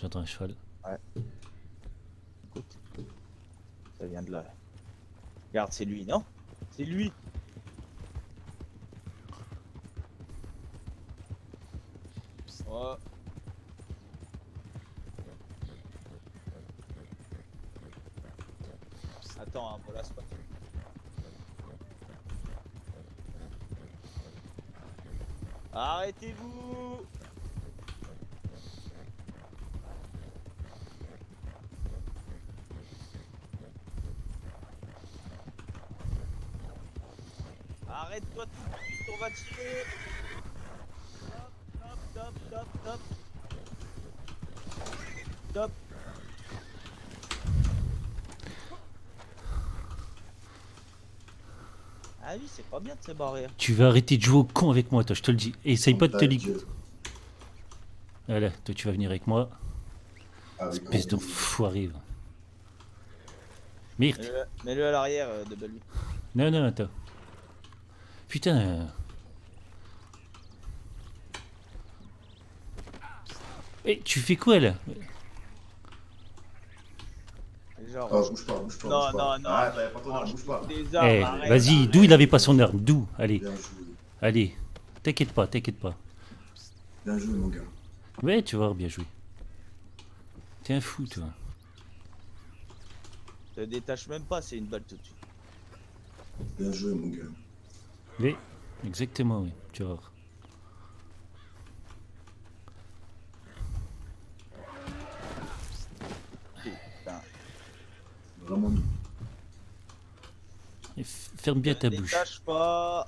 J'entends un cheval. Ouais. Écoute, ça vient de là. Regarde, c'est lui, non? C'est lui. Oh. Attends, hein, voilà, c'est pas tout. Arrêtez-vous! Arrête-toi tout de suite, on va tirer! Top, top, top, top, top. Ah oui, c'est pas bien de se barrer. Tu vas arrêter de jouer au con avec moi, toi, je te le dis. Et essaye pas de te ligue. Dieu. Voilà, toi, tu vas venir avec moi. Avec grand Espèce plaisir. d'enfoiré. Va. Myrte. Mets-le à l'arrière de Balbi. Non, non, attends. Putain. Eh, tu fais quoi là? Genre. Oh, bouge pas, bouge pas. Non, bouge pas. non, non. Ah, t'avais pas ton arme, bouge pas. Des Eh, armes, arrête, vas-y, arrête. d'où il avait pas son arme? D'où? Allez, Bien joué. allez. T'inquiète pas, t'inquiète pas. Bien joué, mon gars. Ouais, tu vas voir, bien joué. T'es un fou, toi. Te détache même pas, c'est une balle tout de suite. Bien joué, mon gars. Oui, exactement, oui. Tu vas voir. Putain. Vraiment nul. Et ferme bien ta bouche. Détache pas.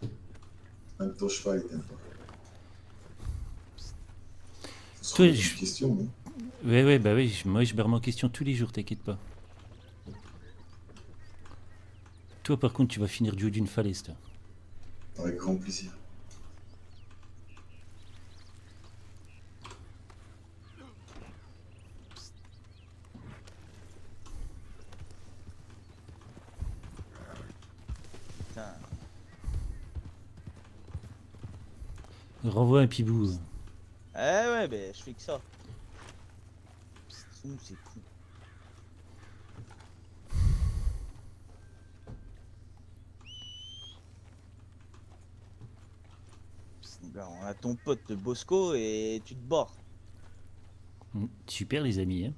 Même ton cheval, il t'aime pas. Ce Toi, sera une je- question, non? Ouais, ouais, bah oui, moi je me remets en question tous les jours, t'inquiète pas. Toi, par contre, tu vas finir du haut d'une falaise, toi. Avec grand plaisir. Putain. Renvoie un pibou. Eh ouais, ben je fais que ça. C'est cool. Là, on a ton pote de Bosco et tu te bords. Super, les amis, hein.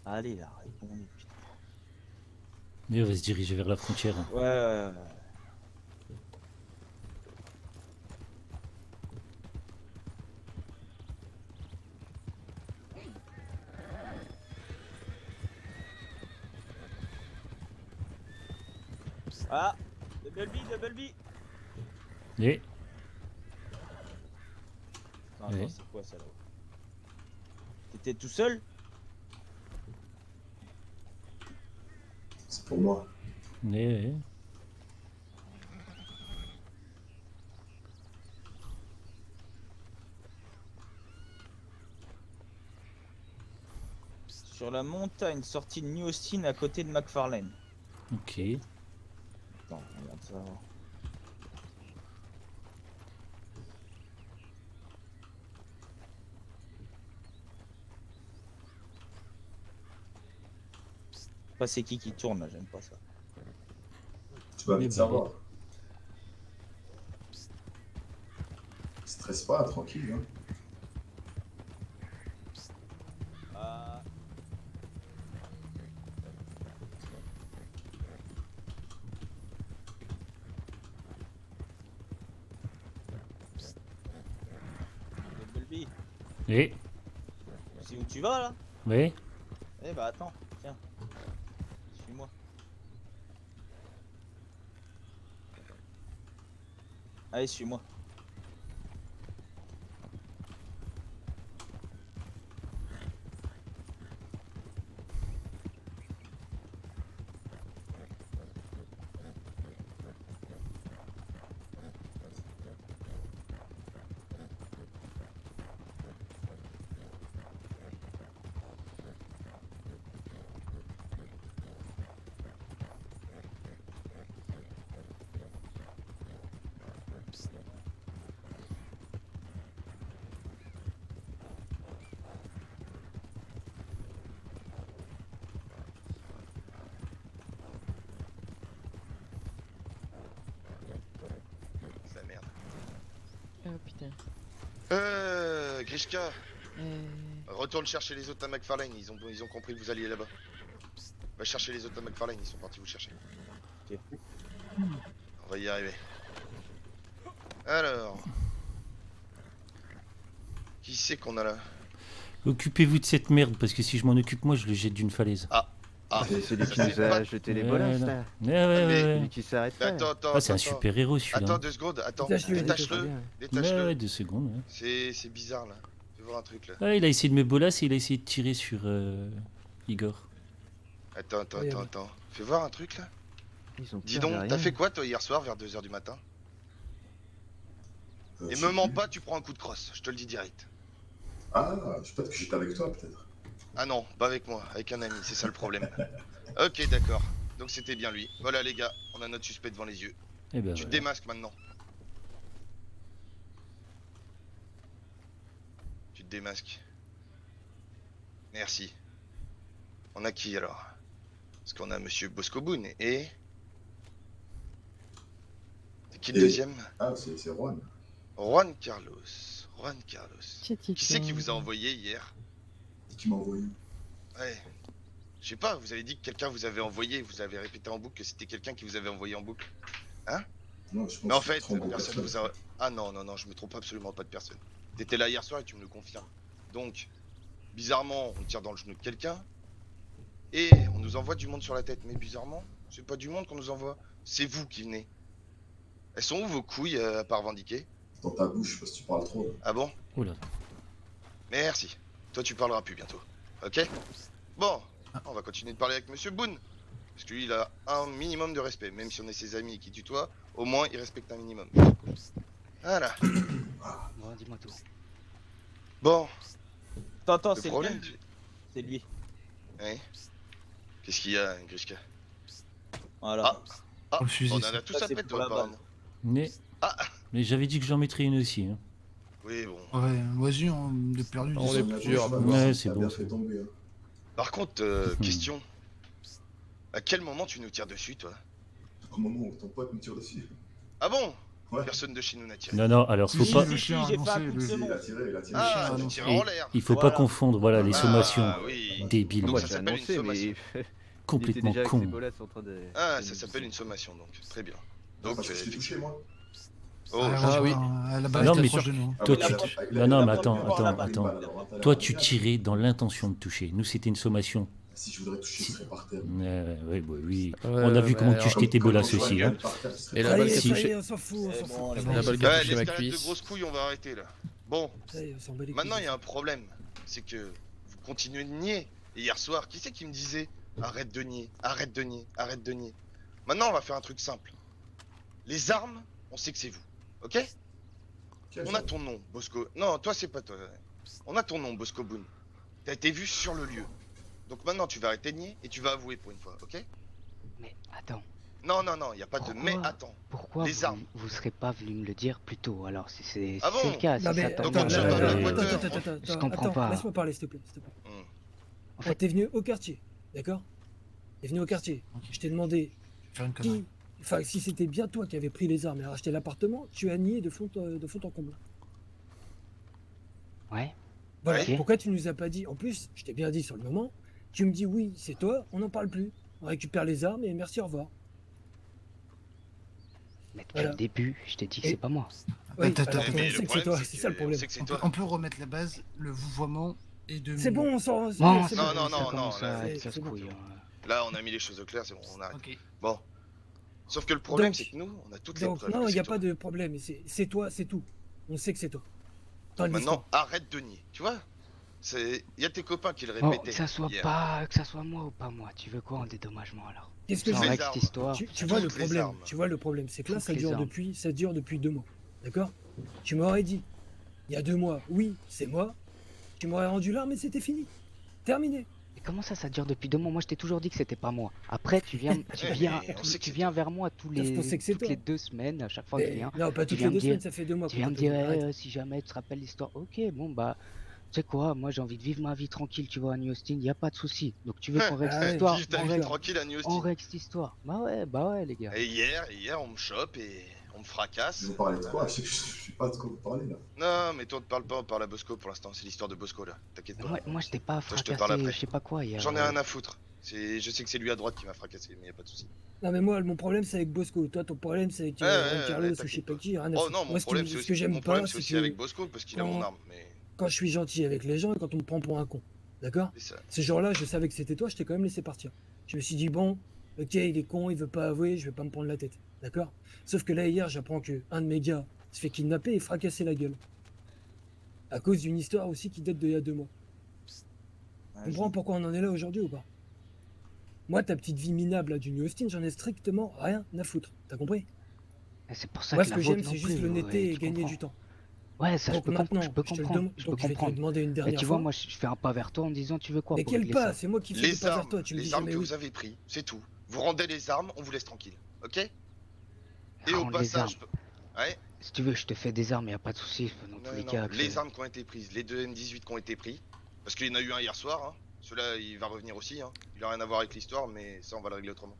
Allez là, répondez, putain. Mais on va se diriger vers la frontière. Hein. Ouais, ouais, ouais. Ah, double B. Et Non, Ouais. non, c'est quoi ça là? T'étais tout seul? C'est pour moi. ouais. Sur la montagne, sortie de New Austin à côté de McFarlane. Ok. Attends, regarde ça. Pas c'est qui tourne là, j'aime pas ça. Tu vas Eh vite ben, savoir. Stresse pas, tranquille. Hein. Ah. Double B, Et tu sais où tu vas là? ouais. Eh bah attends, tiens. Suis-moi. Allez, suis-moi. C'est la merde. Oh putain. Grishka, retourne chercher les autres à McFarlane, ils ont compris que vous alliez là-bas. Va chercher les autres à McFarlane, ils sont partis vous chercher. Ok. On va y arriver. Alors... Qui c'est qu'on a là? Occupez-vous de cette merde, parce que si je m'en occupe, moi, je le jette d'une falaise. Ah, C'est celui ça, qui nous c'est a pas- jeté les Ouais, bolas là. là. Ouais, mais- ouais. Celui qui s'arrête Mais pas. attends, Ah, c'est un super-héros, celui-là. Attends 2 secondes, attends. Détache-le, Détache-le, Ouais, détache-le. ouais, 2 secondes. Ouais. C'est bizarre là. Fais voir un truc là. Ah, il a essayé de me bolasser, il a essayé de tirer sur Igor. Attends. Fais voir un truc là. Ils ont Dis peur donc, de t'as rien. fait quoi toi hier soir vers 2h du matin? Et je me sais mens plus. pas, tu prends un coup de crosse, je te le dis direct. Ah, peut-être que j'étais avec toi, peut-être. Ah non, pas avec moi, avec un ami, c'est ça le problème. Ok, d'accord. Donc c'était bien lui. Voilà les gars, on a notre suspect devant les yeux. Eh ben, Tu te voilà. démasques maintenant. Tu te démasques. Merci. On a qui alors? Parce qu'on a monsieur Bosco Boone et... C'est qui le Et- deuxième? Ah, c'est Juan. Juan Carlos. Juan Carlos. Qui Qui c'est qui vous a envoyé hier? Et qui m'a envoyé. Ouais. Je sais pas, vous avez dit que quelqu'un vous avait envoyé, vous avez répété en boucle que c'était quelqu'un qui vous avait envoyé en boucle. Non, je pense Mais en que je fait, trompe en personne vous a... Ah non, je me trompe absolument pas de personne. T'étais là hier soir et tu me le confirmes. Donc, bizarrement, on tire dans le genou de quelqu'un. Et on nous envoie du monde sur la tête. Mais bizarrement, c'est pas du monde qu'on nous envoie. C'est vous qui venez. Elles sont où vos couilles à pas revendiquer? Dans ta bouche, parce que tu parles trop. Là. Ah bon? Oula. Merci. Toi, tu parleras plus bientôt. Ok? Bon, on va continuer de parler avec Monsieur Boone. Parce que lui, il a un minimum de respect. Même si on est ses amis et qui tutoie, au moins, il respecte un minimum. Voilà. Bon, dis-moi tout. Bon, Attends, le c'est problème... lequel? C'est lui. Ouais. Qu'est-ce qu'il y a, Grishka? Voilà. Ah, le fusil, on en ça. a tous Ça, à c'est pète, pour toi, la balle. apparemment. Mais, Ah. mais j'avais dit que j'en mettrais une aussi. Hein. Oui, bon. Ouais, vas-y, on est perdu. On est plusieurs, bah, ouais, c'est c'est bien bon, fait c'est tomber. Hein. Par contre, question. À quel moment tu nous tires dessus, toi? Au moment où ton pote me tire dessus. Ah bon? Ouais. Personne de chez nous n'a tiré. Non, non, alors faut Si, pas, le chien a j'ai fait un annoncé, coup de le- semonde. Il a tiré, il a tiré. Ah, chien, tu non. tires en l'air. il faut Voilà. pas confondre, voilà, les Ah, sommations oui. débiles, Donc Moi ça j'ai s'appelle une annoncé, sommation. mais il était complètement déjà avec ses con. bolas en train de. Ah, de ça nous s'appelle une pousser. sommation, donc. Très bien. Donc, Donc, parce que je t'ai touché, moi. Oh, Ah, oui. À la base, Non, t'es mais proche de nous. Ah, Toi, mais tu- là, tu- avec non, la- non, la mais balle, attends, la balle, attends, la attends. balle, alors, t'as la Toi, balle, tu regarde. tirais dans l'intention de toucher. Nous, c'était une sommation. Si je voudrais toucher, je serais par terre. Ouais, bah oui. Ouais, On a vu ouais, comment tu alors, jetais tes bolas Quand aussi. je Hein. regarde par terre, je serais Et la par balle terre. qui a touché. on s'en fout, on C'est s'en bon, fout. les Ça gars. La y est, balle qui a Ouais, touché ma l'escalade de cuisse. grosses couilles, on va arrêter là. Bon, ça y est, on s'en bat les couilles. maintenant il y a un problème. C'est que vous continuez de nier. Et hier soir, qui c'est qui me disait arrête de nier, arrête de nier, arrête de nier. Maintenant, on va faire un truc simple. Les armes, on sait que c'est vous. Ok? Quel On a genre ton nom, Bosco. Non, toi, c'est pas toi. On a ton nom, Bosco Boone. T'as été vu sur le lieu. Donc maintenant, tu vas arrêter de nier et tu vas avouer pour une fois, ok? Mais attends, Non, y a pas de Pourquoi mais attends. pourquoi Les armes. vous serez pas venu me le dire plus tôt alors si c'est Ah si c'est bon le cas, si Non, ça mais tombe Donc, attends, on bien. tire dans la attends, boîte, je comprends attends, pas. laisse-moi parler, s'il te plaît, s'il te plaît. Hmm. En Quand fait, t'es venu au quartier, d'accord? T'es venu au quartier, Ok. je t'ai demandé Faire une connerie. enfin, si c'était bien toi qui avais pris les armes et racheté l'appartement, tu as nié de fond en comble. ouais, Voilà, Ok. pourquoi tu nous as pas dit? En plus, je t'ai bien dit sur le moment, tu me dis oui, c'est toi, on n'en parle plus. On récupère les armes et merci, au revoir. mais depuis Voilà. le début, je t'ai dit que Et- c'est pas moi. Oui, Attends, alors, attends, on mais sait le que c'est problème, toi, c'est ça le on problème. sait que c'est On peut, toi. on peut remettre la base, le vouvoiement, Et de C'est bon, on s'en. Bon, c'est Non, ça, bon. non, ça non, commence non, à là, être c'est bon. casse-couille. Hein. Là, on a mis les choses au clair, c'est bon, on arrête. Ok. Bon. Sauf que le problème, Donc- c'est que nous, on a toutes les Donc, preuves. non, que il n'y a c'est pas toi. de problème. C'est toi, c'est tout. On sait que c'est toi. Dans Maintenant, l'histoire. arrête de nier. Tu vois? Il y a tes copains qui le Bon, répétaient. que ça soit hier. pas, que ça soit moi ou pas moi, tu veux quoi en dédommagement alors? Qu'est-ce que Ça je les veux règle armes. cette histoire. Tu toutes vois le les problème. armes. Tu vois le problème, c'est que là, Toutes ça les dure armes. depuis 2 mois. D'accord? Tu m'aurais dit, il y a 2 mois, oui, c'est moi. Tu m'aurais rendu là, mais c'était fini. Terminé. Mais comment ça dure depuis 2 mois? Moi, je t'ai toujours dit que c'était pas moi. Après, tu viens, Ouais, mais on sait que tu c'est viens toi. vers moi Parce qu'on sait que c'est toutes toi. les 2 semaines, à chaque fois que tu Mais viens. non, pas tu toutes viens les me 2 semaines, dire- ça fait 2 mois. Tu qu'on viens me t'appelle. dire, Arrête. si jamais tu te rappelles l'histoire, ok, bon bah, tu sais quoi, moi j'ai envie de vivre ma vie tranquille, tu vois, à New Austin, y a pas de souci. Donc tu veux qu'on règle Ah cette ouais, histoire? Vive ta On vie règle, tranquille à New on Austin. règle cette histoire. Bah ouais, les gars. Et hier, on me chope et on me fracasse. Vous parlez de quoi? Je sais pas de quoi vous parlez là. Non, mais toi, on te parle pas, on parle à Bosco pour l'instant. C'est l'histoire de Bosco là. T'inquiète Mais pas. moi je t'ai pas je te parle fracassé, après. je sais pas quoi hier. J'en ai rien à foutre. Je sais que c'est lui à droite qui m'a fracassé, mais y a pas de souci. Non, mais moi, mon problème, c'est avec Bosco. Toi, ton problème, c'est avec Ouais, ouais, Carlos ouais, ou je sais t'inquiète pas pas. qui. Rien à Oh foutre. non, mon Moi, problème, c'est ce aussi, que j'aime mon pas, problème, c'est c'est aussi que avec Bosco parce qu'il a mon quand- arme. Mais quand je suis gentil avec les gens et quand on me prend pour un con. D'accord? c'est ça. Ce jour-là, je savais que c'était toi, je t'ai quand même laissé partir. Je me suis dit, bon, ok, il est con, il veut pas avouer, je vais pas me prendre la tête. D'accord? Sauf que là, hier, j'apprends que un de mes gars se fait kidnapper et fracasser la gueule. À cause d'une histoire aussi qui date d'il y a 2 mois. Tu comprends pourquoi on en est là aujourd'hui ou pas? Moi, ta petite vie minable là, du New Austin, j'en ai strictement rien à foutre. T'as compris? Et c'est pour ça Moi, que ce la que vôtre j'aime, non c'est juste plus, l'honnêteté ouais, et tu gagner comprends. du temps. Ouais, ça Donc je maintenant, peux je te le comprendre, demande. je peux Donc, je vais te le comprendre. demander une Et dernière tu fois. vois, moi je fais un pas vers toi en me disant tu veux quoi Mais pour quel régler pas? ça? C'est moi qui fais Les des pas vers armes, toi. Tu me dis les armes jamais que oui. vous avez pris, c'est tout. Vous rendez les armes, on vous laisse tranquille, ok? Et au Rendre les passage, armes. ouais, Si tu veux, je te fais des armes, y a pas de souci. Dans tous non, les non, cas. les armes qui ont été prises, les 2 M18 qui ont été pris, parce qu'il y en a eu un hier soir, hein. Celui-là il va revenir aussi, hein. Il a rien à voir avec l'histoire, mais ça on va le régler autrement.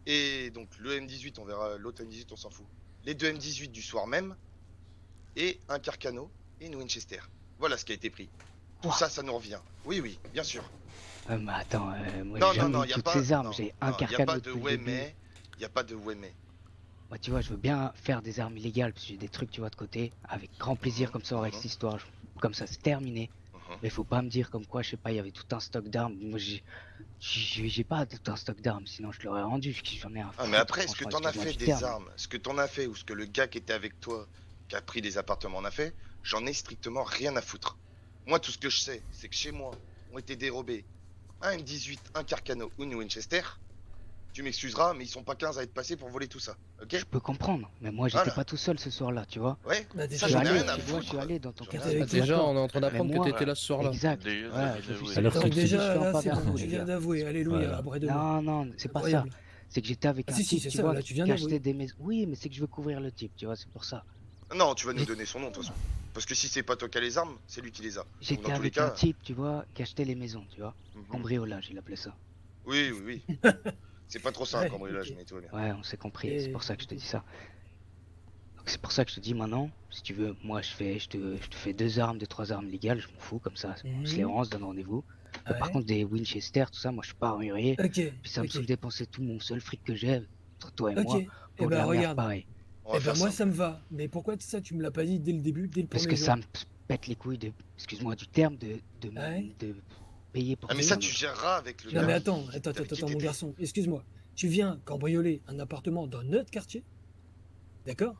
Et donc le M18, on verra l'autre M18, on s'en fout. Les 2 M18 du soir même, et un Carcano et une Winchester. Voilà ce qui a été pris. Tout Ouah. ça, ça nous revient. Oui, oui, bien sûr. Mais attends, moi Non, j'ai non, jamais non, eu y a toutes pas. ces armes. Non, J'ai non, un y a Carcano pas de depuis le ouais, début. mais. Y a pas de ouais, mais. Moi, tu vois, je veux bien faire des armes illégales parce que j'ai des trucs, tu vois, de côté. Avec grand plaisir, comme ça, on règle cette histoire. Comme ça, c'est terminé. Mhm. Mais faut pas me dire comme quoi, je sais pas, il y avait tout un stock d'armes. Moi, j'ai pas tout un stock d'armes, sinon je l'aurais rendu. J'en ai un. Ah, mais après, est-ce que t'en as fait des armes? Ce que t'en as fait ou ce que le gars qui était avec toi, qui a pris des appartements en a fait, j'en ai strictement rien à foutre. Moi, tout ce que je sais, c'est que chez moi, ont été dérobés un M18, un Carcano ou une Winchester. Tu m'excuseras, mais ils sont pas 15 à être passés pour voler tout ça, ok? Je peux comprendre, mais moi, j'étais Voilà. pas tout seul ce soir-là, tu vois. Ouais, Bah, ça déjà, Je j'en suis ai allé, rien à tu vois, je suis foutre. allé dans ton J'en ai quartier. rien à Déjà, Déjà, d'accord. on est en train d'apprendre Mais que moi- t'étais là ce soir-là. Exact. Déjà, Ouais, déjà, j'ai vu ouais. ça. Alors, Donc tu te dis, déjà, je suis un là, pas c'est vers bon, vous, tu les viens gars. d'avouer. Alléluia, Voilà. après demain. Non, non, c'est pas ça. Incroyable. C'est que j'étais avec Ah, un si, si, type, c'est tu ça, vois, là, tu viens qui d'avouer. achetait des maisons. Oui, mais c'est que je veux couvrir le type, tu vois, c'est pour ça. Non, tu vas nous donner son nom de toute façon. Parce que si c'est pas toi qui as les armes, c'est lui qui les a. Donc, J'étais dans tous les avec cas. un type, tu vois, qui achetait les maisons, tu vois. Mhm. Cambriolage, il appelait ça. Oui, oui, oui. C'est pas trop ça un Ouais, cambriolage, ok. mais tout va bien. Ouais, on s'est compris, Et- c'est pour ça que je te dis ça. Donc c'est pour ça que je te dis maintenant, si tu veux, moi je te fais 2 armes, 3 armes légales, je m'en fous, comme ça, on se les Mhm. rend, on se donne rendez-vous. Mais par Ouais. contre, des Winchester, tout ça, moi je suis pas armurier. Ok, Puis ça me ok, saoule dépenser tout mon seul fric que j'ai, entre toi et ok. moi, Eh pour de ben la merde regarde. pareil. On va Eh ben faire moi ça. ça me va. Mais pourquoi ça tu me l'as pas dit dès le début, dès le Parce premier que jour? ça me pète les couilles de, excuse-moi du terme, Ouais. de payer pour Ah, mais des ça, armes. tu géreras avec le Non gars mais qui- attends, avec attends, qui mon t'étais. garçon, excuse-moi. Tu viens cambrioler un appartement dans notre quartier, d'accord?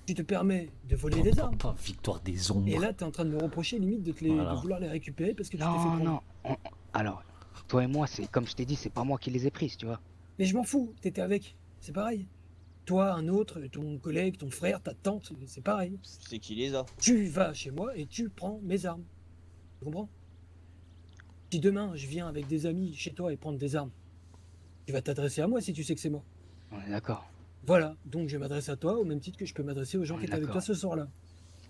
Tu te permets de voler des armes. Pas victoire des ombres. Et là, t'es en train de me reprocher limite de, Voilà. de vouloir les récupérer parce que tu t'es fait Non, prendre. non, alors, toi et moi, c'est comme je t'ai dit, c'est pas moi qui les ai prises, tu vois. Mais je m'en fous, t'étais avec, c'est pareil. Toi, un autre, ton collègue, ton frère, ta tante, c'est pareil. C'est qui les a? Tu vas chez moi et tu prends mes armes. Tu comprends? Si demain je viens avec des amis chez toi et prendre des armes, tu vas t'adresser à moi si tu sais que c'est moi. On est d'accord. Voilà, donc je vais m'adresser à toi au même titre que je peux m'adresser aux gens qui étaient avec toi D'accord. ce soir-là.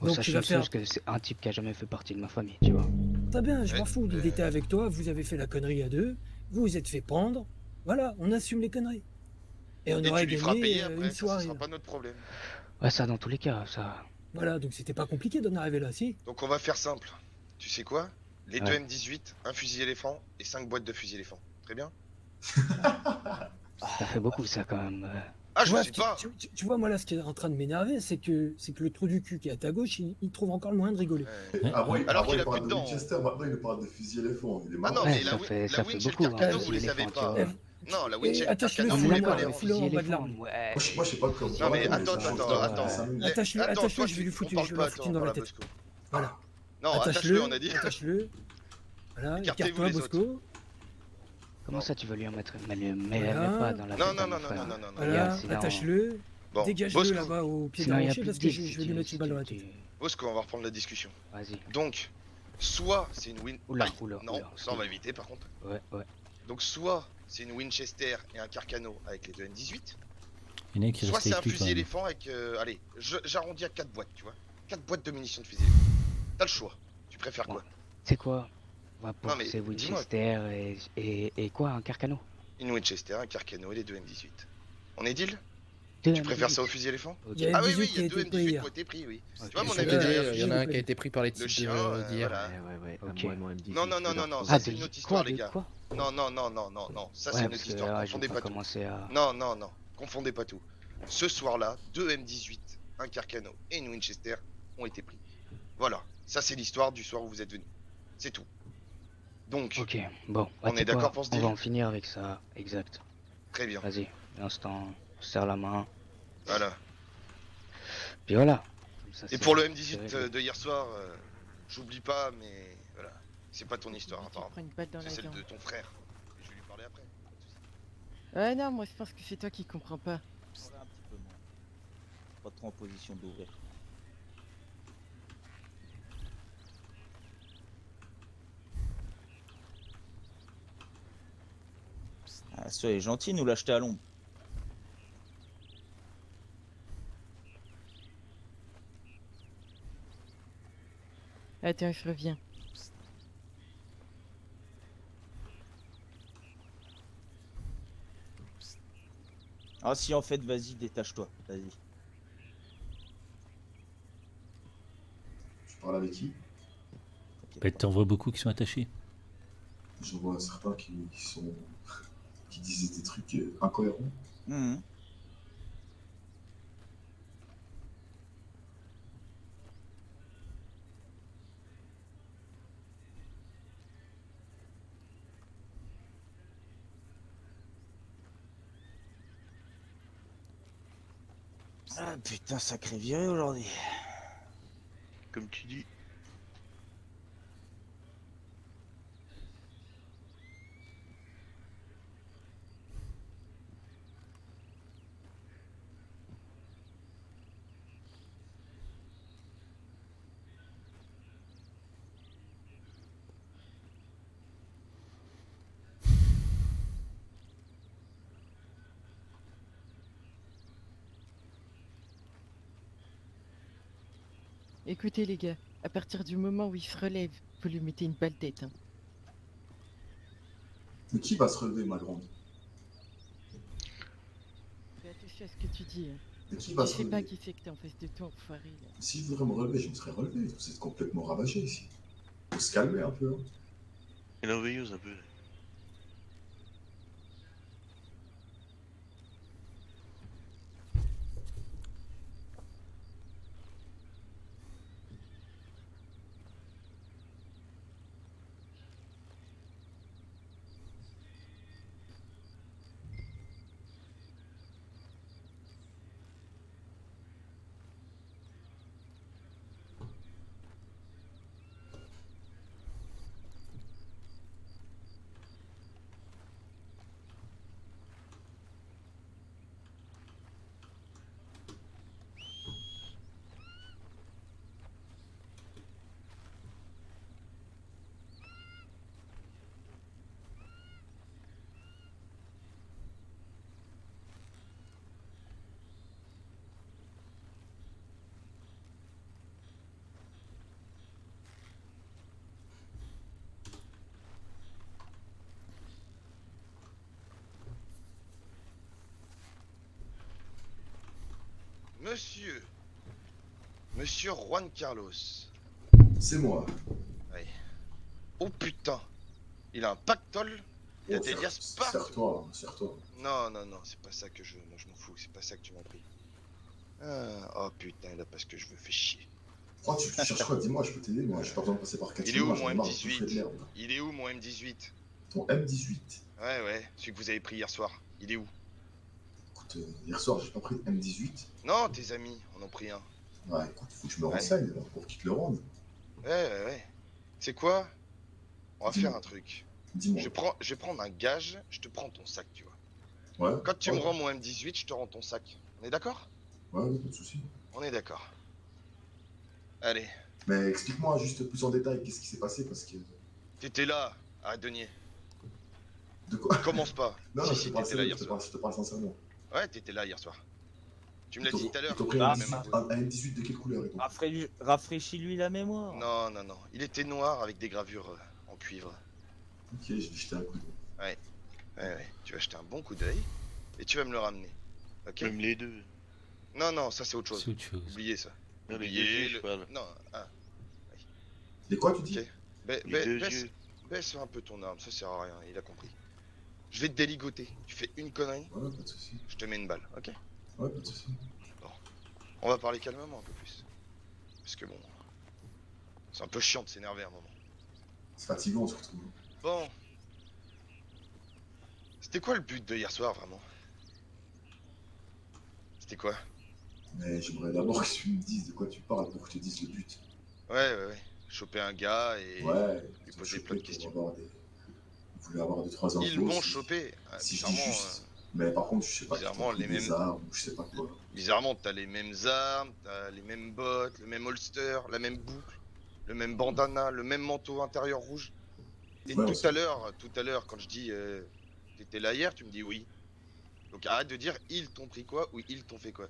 Bon, Donc sache tu vas une faire. chose, que c'est un type qui a jamais fait partie de ma famille, tu vois. Très bien, je m'en Ouais, fous. Il était avec toi, vous avez fait la connerie à deux, vous vous êtes fait prendre. Voilà, on assume les conneries. Et on Et aurait tu lui feras gagné payer après, une ça, ce soirée. sera pas notre problème. Ouais, ça, dans tous les cas, ça. Voilà, donc c'était pas compliqué d'en arriver là, si. Donc on va faire simple. Tu sais quoi? Les Ouais. 2 M18, un fusil éléphant et 5 boîtes de fusil éléphant. Très bien? Ça fait beaucoup, ça, quand même. Ah, Tu je vois, sais pas. tu vois, moi là, ce qui est en train de m'énerver, c'est que le trou du cul qui est à ta gauche, il trouve encore le moyen de rigoler. Ouais. Avant, Alors avant, qu'il il a plus parle de de dents. Winchester, maintenant il nous parle de fusil éléphant. Il est Ah marrant. non, Ouais, mais la, ça fait Winch et le beaucoup, hein, Carcano, fusil vous les savez éléphant, tu pas. vois. Non, la Winch et le Attache-le, Carcano, On est vous les d'accord, fous-le connaissez. en bas de fusil l'arme. éléphant, ouais. Moi, je sais pas comment Non, mais parler, attends, je change attends, de- attends. de 5 minutes. Attache-le, Attends, attache-le, toi, je vais lui foutre, on parle je vais pas, leur foutre toi, une on dans la parle à tête. Bosco. Voilà. Non, attache-le, on a dit. Attache-le. Voilà, Écartez-vous, écarte-toi, les Bosco. Comment Non. ça, tu veux lui en mettre? Mais Voilà. pas dans la Non, tête non, à non, mon non, frère. non, non, non, non. Regarde, Voilà, sinon- attache-le. Bon, Dégage-le Bosco, là-bas au pied de Sinon, la il y a rocher plus parce de que 10 je vais lui mettre une balle dans la tête. Bosco, on va reprendre la discussion. Vas-y. Donc, soit c'est une Win... Oula, Aïe, oula, non, oula, ça on va éviter par contre. Ouais, ouais. Donc, soit c'est une Winchester et un Carcano avec les deux N18, Il y en a un qui soit reste c'est un avec lui quand fusil même. éléphant avec... allez, j'arrondis à 4 boîtes, tu vois. 4 boîtes de munitions de fusil éléphant. T'as le choix. Tu préfères quoi? C'est quoi? On va Non, mais c'est dis-moi. Winchester et quoi, un Carcano? Une Winchester, un Carcano et les deux M18. On est deal? Deux Tu préfères ça au M18. fusil éléphant? Ok. Il y a Ah oui, M18 oui, il qui y a a deux été pris M18 qui hier. ont été pris, oui. Ok. Tu vois, mon Sur ami le- derrière. Il y en a un qui a été pris par les Le types chien, d'hier. voilà. Ok. Non, non, non, non, non, Ah, ça c'est de une autre histoire, les de gars. quoi? Non, non, non, non, non, non, ça c'est Ouais, une parce autre que histoire. là, je Confondez vais pas tout. commencer à... Non, non, non, confondez pas tout. Ce soir-là, deux M18, un Carcano et une Winchester ont été pris. Voilà, ça c'est l'histoire du soir où vous êtes venus. C'est tout. Donc, Ok, bon. On est d'accord pour ce On deal? va en finir avec ça, exact. très bien. Vas-y, l'instant, on se serre la main. Voilà. Puis voilà. Comme ça, Et c'est- pour le c'est M18 réglé. de hier soir, j'oublie pas, mais voilà. C'est pas ton histoire, Tu apparemment. prends une balle dans C'est la celle jambe. de ton frère. Je vais lui parler après. Ouais, non, moi je pense que c'est toi qui comprends pas. Un petit peu moins. Pas trop en position d'ouvrir. Ah, soyez gentil, nous l'acheter à l'ombre. Attends, je reviens. Ah si en fait, vas-y, détache-toi. Vas-y. Je parle avec qui? t'inquiète Bah, pas. t'en vois beaucoup qui sont attachés. Je vois certains qui sont. Qui disaient des trucs incohérents. Mhm. Ah putain, sacré viré aujourd'hui. Comme tu dis. Écoutez les gars, à partir du moment où il se relève, vous lui mettez une balle tête. Hein. Mais qui va se relever, ma grande? Fais attention à ce que tu dis. Hein. Mais qui va Je se sais pas relever? qui c'est que t'es en face de toi, enfoiré. Là. Si je voudrais me relever, je me serais relevé. Vous êtes complètement ravagé ici. Faut se calmer un peu. Hein. Elle est enveilleuse un peu. Monsieur. Monsieur Juan Carlos. C'est moi. Oh putain. Il a un pactole Il y a des liasses partout. Serre-toi, serre-toi. Non, non, non, c'est pas ça que je veux. Moi, je m'en fous. C'est pas ça que tu m'as pris. Ah, oh putain, là, parce que je veux faire chier. Pourquoi tu cherches quoi? Dis-moi, je peux t'aider. Moi, j'ai pas besoin de passer par 4 Il est où moi, mon j'en ai marre de bouffer de M18? l'herbe. Il est où mon M18? Ton M18. Ouais, ouais, celui que vous avez pris hier soir. Il est où? Écoute, hier soir, j'ai pas pris de M18. Non, tes amis en ont pris un. Ouais, écoute, faut que je me Ouais. renseigne alors, pour qu'ils te le rendent. Ouais, ouais, ouais. C'est quoi? On va Dis-moi. faire un truc. Dis-moi. Je vais prendre un gage, je te prends ton sac, tu vois. Ouais. Quand tu ouais. me rends mon M18, je te rends ton sac. On est d'accord? Ouais, ouais, pas de soucis. On est d'accord. Allez, Mais explique-moi juste plus en détail qu'est-ce qui s'est passé parce que. t'étais là, à Denier. De quoi? Commence pas. Non, Si, non, si, je te parle t'étais là sérieux, hier soir. je te parle sincèrement. Ouais, t'étais là hier soir. Tu me l'as Ils t'ont- dit tout à l'heure. Ils t'ont pris Ah, un M18 de quelle couleur ils t'ont pris Rafraîchis-lui la mémoire. Non, non, non. Il était noir avec des gravures en cuivre. Ok, je vais jeter un coup d'œil. Ouais, ouais. Tu vas jeter un bon coup d'œil et tu vas me le ramener. Ok? Même les deux. Non, non, ça c'est autre chose. C'est autre chose. Oubliez ça. Non, les deux Oubliez yeux, le. je parle. Non, ah. Et quoi, tu dis? Ok. Les deux Baisse, yeux. baisse un peu ton arme, ça sert à rien, il a compris. Je vais te déligoter. Tu fais une connerie, Ouais, pas de soucis. je te mets une balle, ok? Ouais, pas de soucis. On va parler calmement un peu plus. Parce que bon. C'est un peu chiant de s'énerver à un moment. C'est fatigant surtout. Bon. C'était quoi le but de hier soir vraiment? C'était quoi? Mais j'aimerais d'abord que tu me dises de quoi tu parles pour que je te dise le but. Ouais. Choper un gars et Ouais, lui ils ont poser chopé plein de pour questions. avoir des... Ils voulaient avoir 2-3 infos. Ils m'ont si- chopé. Si je dis Bizarrement, juste. Mais par contre, je sais pas, ils bizarrement, t'ont pris les des mêmes- armes ou je sais pas quoi. bizarrement, t'as les mêmes armes, t'as les mêmes bottes, le même holster, la même boucle, le même bandana, le même manteau intérieur rouge. Et Ouais, tout à l'heure, quand je dis t'étais là hier, tu me dis oui. Donc arrête de dire ils t'ont pris quoi ou ils t'ont fait quoi.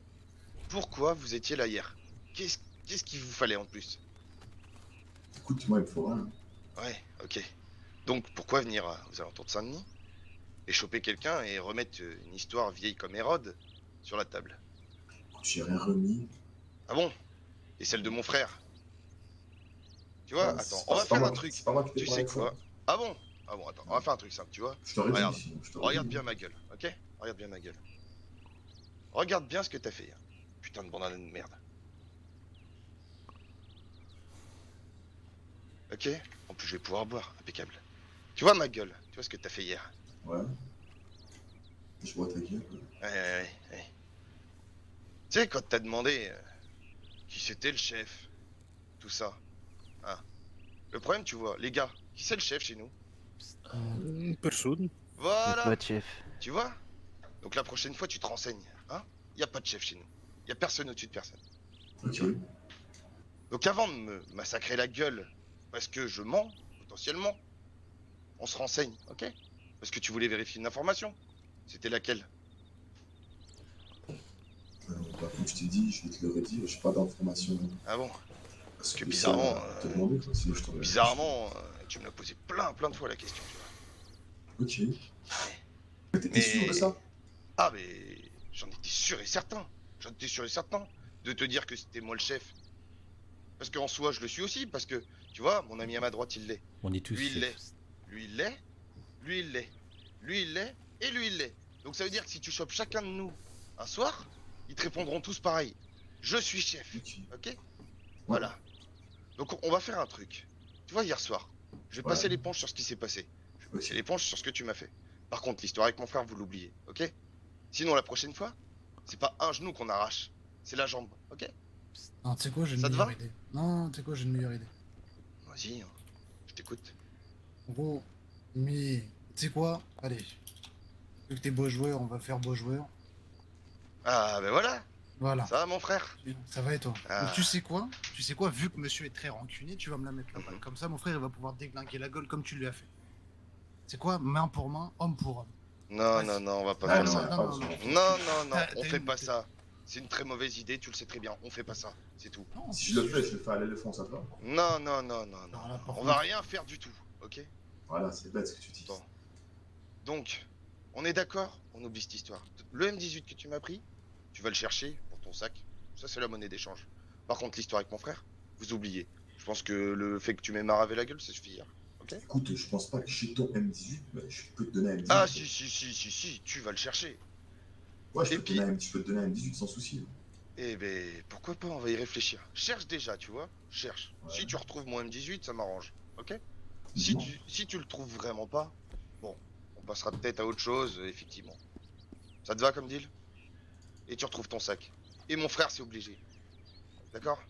Pourquoi vous étiez là hier? Qu'est-ce qu'il vous fallait en plus? Écoute, moi, il me faut rien. Ouais, ok. Donc pourquoi venir aux alentours de Saint-Denis et choper quelqu'un et remettre une histoire vieille comme Hérode sur la table? Écoute, j'ai rien remis. Ah bon? Et celle de mon frère? Tu vois, Ouais, attends, c'est on pas- va c'est pas faire moi un qui- truc. C'est pas moi qui t'ai Tu parlé sais avec ça. quoi? Ah bon? Ah bon, attends, on va faire un truc simple, tu vois? Je t'aurais Regarde. dit, sinon. Je t'aurais Regarde dit. bien ma gueule, ok? Regarde bien ma gueule. Regarde bien ce que t'as fait hier. Putain de bandana de merde. Ok? En plus, je vais pouvoir boire, impeccable. Tu vois ma gueule? Tu vois ce que t'as fait hier? Ouais. Je vois ta gueule. Ouais. Tu sais, quand t'as demandé qui c'était le chef, tout ça. Hein? Le problème, tu vois, les gars, qui c'est le chef chez nous? Personne. Voilà! Pas de chef. Tu vois? Donc la prochaine fois, tu te renseignes. Hein? Y a pas de chef chez nous. Y a personne au-dessus de personne. Ok. Donc avant de me massacrer la gueule, parce que je mens, potentiellement, on se renseigne, ok? Parce que tu voulais vérifier une information. C'était laquelle? Bah, comme je t'ai dit, je vais te le redire, j'ai pas d'informations. Ah bon? Parce que bizarrement, te demander, quoi, sinon je t'aurais. Bizarrement, tu me l'as posé plein de fois la question, tu vois. Ok. Mais t'étais sûr de ça? Ah mais j'en étais sûr et certain. J'en étais sûr et certain de te dire que c'était moi le chef. Parce qu'en soi, je le suis aussi, parce que, tu vois, mon ami à ma droite, il l'est. On est tous Lui, il chefs. l'est. Lui, il l'est. Lui, il l'est. Lui, il l'est. Et lui, il l'est. Donc ça veut dire que si tu chopes chacun de nous un soir, ils te répondront tous pareil. Je suis chef. Ok. Ok? Voilà. Donc on va faire un truc. Tu vois, hier soir, je vais Ouais. passer l'éponge sur ce qui s'est passé. Je vais passer Ok. l'éponge sur ce que tu m'as fait. Par contre, l'histoire avec mon frère, vous l'oubliez. Ok? Sinon, la prochaine fois, c'est pas un genou qu'on arrache. C'est la jambe. Ok? Non, tu sais quoi, j'ai une Ça te meilleure va idée. Non, tu sais quoi, j'ai une meilleure idée. Vas-y, hein. Je t'écoute. En gros, mais tu sais quoi, allez. Vu que t'es beau joueur, on va faire beau joueur. Ah, ben voilà. Voilà. Ça va, mon frère? Ça va et toi? Ah. Donc, tu sais quoi? Tu sais quoi, vu que monsieur est très rancunier, tu vas me la mettre là-bas. Mhm. Comme ça, mon frère, il va pouvoir déglinguer la gueule comme tu lui as fait. C'est quoi? Main pour main, homme pour homme. Non, Vas-y. non, non, on va pas Ah, faire non, ça. y a non, pas non, besoin. Non, T'as- on t'as fait une- pas ça. C'est une très mauvaise idée, tu le sais très bien. On fait pas ça, c'est tout. Non, Si je le fais, je le fais à l'éléphant, ça te va? Non. Non, là, par On va contre- rien faire du tout, ok? Voilà, c'est bête ce que tu dis. Bon. Donc, on est d'accord? On oublie cette histoire. Le M18 que tu m'as pris, tu vas le chercher pour ton sac. Ça, c'est la monnaie d'échange. Par contre, l'histoire avec mon frère, vous oubliez. Je pense que le fait que tu m'aies maravé la gueule, ça suffit. Ok? ok? Écoute, je pense pas que chez ton M18, bah, je peux te donner un M18. Ah si, tu vas le chercher. Ouais, je et peux, puis- je peux te donner un M18 sans souci. Eh ben, pourquoi pas, on va y réfléchir. Cherche déjà, tu vois, cherche. Ouais. Si tu retrouves mon M18, ça m'arrange, ok? Non. Si tu le trouves vraiment pas, bon, on passera peut-être à autre chose, effectivement. Ça te va comme deal? Et tu retrouves ton sac. Et mon frère, c'est obligé. D'accord?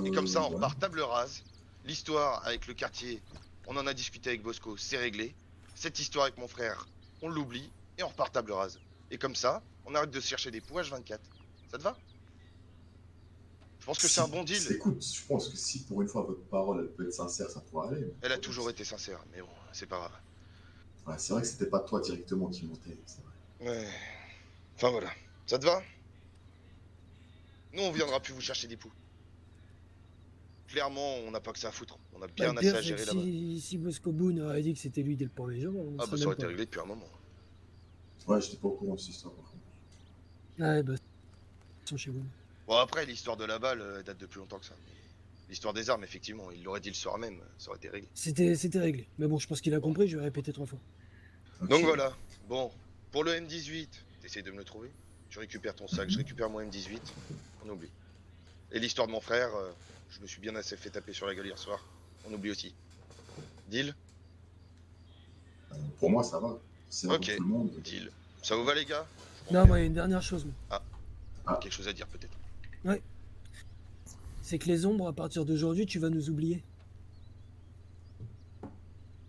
Et comme ça, on Ouais. repart table rase. L'histoire avec le quartier, on en a discuté avec Bosco, c'est réglé. Cette histoire avec mon frère, on l'oublie et on repart table rase. Et comme ça, on arrête de se chercher des poux H24. Ça te va? Je pense que c'est un bon deal. Écoute, je pense que si pour une fois votre parole elle peut être sincère, ça pourra aller. Elle a toujours été sincère, mais bon, c'est pas grave. Ouais, c'est vrai que c'était pas toi directement qui montait, c'est vrai. Ouais. Enfin voilà. Ça te va? Nous, on viendra plus vous chercher des poux. Clairement, on n'a pas que ça à foutre. On a Bah, bien le assez pire, à c'est que gérer là-bas. si Bosco Boone aurait dit que c'était lui dès le premier jour, on Ah serait bah ça même aurait été pas. réglé depuis un moment. Ouais, j'étais pas au courant de cette histoire par contre. Ouais, bah, ils sont chez vous. Bon après, l'histoire de la balle elle date de plus longtemps que ça. Mais l'histoire des armes, effectivement, il l'aurait dit le soir même, ça aurait été réglé. C'était réglé. Mais bon, je pense qu'il a compris, je vais répéter 3 fois. Ok. Donc voilà. Bon, pour le M18, t'essayes de me le trouver. Tu récupères ton sac, je récupère mon M18. On oublie. Et l'histoire de mon frère, je me suis bien assez fait taper sur la gueule hier soir. On oublie aussi. Deal? Pour moi, ça va. C'est vrai Ok. pour tout le monde. Deal. Ça vous va les gars? Non, moi, il y a une dernière chose, moi. Quelque chose à dire peut-être. C'est que les ombres, à partir d'aujourd'hui, tu vas nous oublier.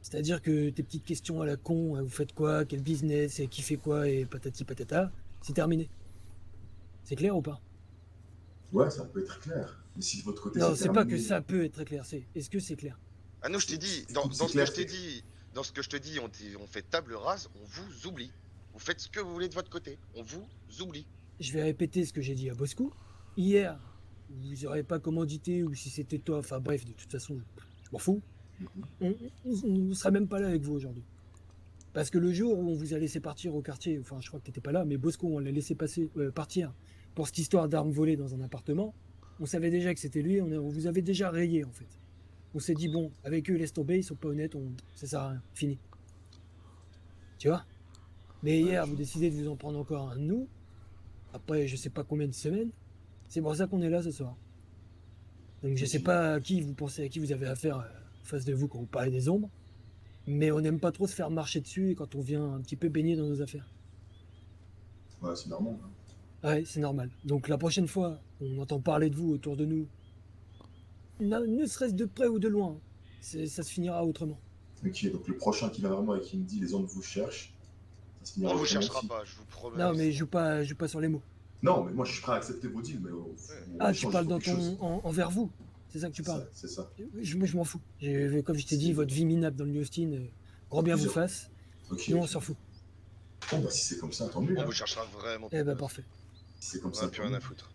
C'est-à-dire que tes petites questions à la con, vous faites quoi, quel business, et qui fait quoi, et patati patata, c'est terminé. C'est clair ou pas? Ouais, ça peut être clair. Mais si de votre côté, Non, c'est pas terminé- que ça peut être très clair, c'est est-ce que c'est clair? Ah non, je t'ai dit, C'est- dans c'est ce que clair, je t'ai c'est- dit, dans ce que je te dis, on fait table rase, on vous oublie. Vous faites ce que vous voulez de votre côté, on vous oublie. Je vais répéter ce que j'ai dit à Bosco. Hier, vous aurez pas commandité, ou si c'était toi, enfin bref, de toute façon, je m'en fous. On ne sera même pas là avec vous aujourd'hui. Parce que le jour où on vous a laissé partir au quartier, enfin je crois que t'étais pas là, mais Bosco, on l'a laissé partir pour cette histoire d'armes volées dans un appartement, on savait déjà que c'était lui, on vous avait déjà rayé en fait. On s'est dit bon, avec eux, laisse tomber, ils sont pas honnêtes, ça sert à rien, fini. Tu vois? Mais hier, vous décidez de vous en prendre encore un de nous, après je sais pas combien de semaines, c'est pour ça qu'on est là ce soir. Donc je sais pas à qui vous pensez, à qui vous avez affaire en face de vous quand vous parlez des ombres, mais on n'aime pas trop se faire marcher dessus quand on vient un petit peu baigner dans nos affaires. Ouais, c'est normal. Hein. Ouais, c'est normal. Donc la prochaine fois, on entend parler de vous autour de nous, ne serait-ce de près ou de loin, ça se finira autrement. Ok, donc le prochain qui vient vraiment et qui me dit les ondes vous cherchent, ça se finira On vous autrement cherchera aussi. pas, je vous promets. Non, mais je joue pas sur les mots. Non, mais moi je suis prêt à accepter vos deals, mais. Ah, tu parles dans envers vous. C'est ça que tu parles. C'est ça. Je m'en fous. Comme je t'ai dit, votre vie minable dans le New Austin, grand bien vous fasse. Ok. Nous, on s'en fout. Bon, bah si c'est comme ça, tant mieux. On hein. vous cherchera vraiment. Eh ben, parfait. Si c'est comme On ça, a plus tant rien à mieux. foutre.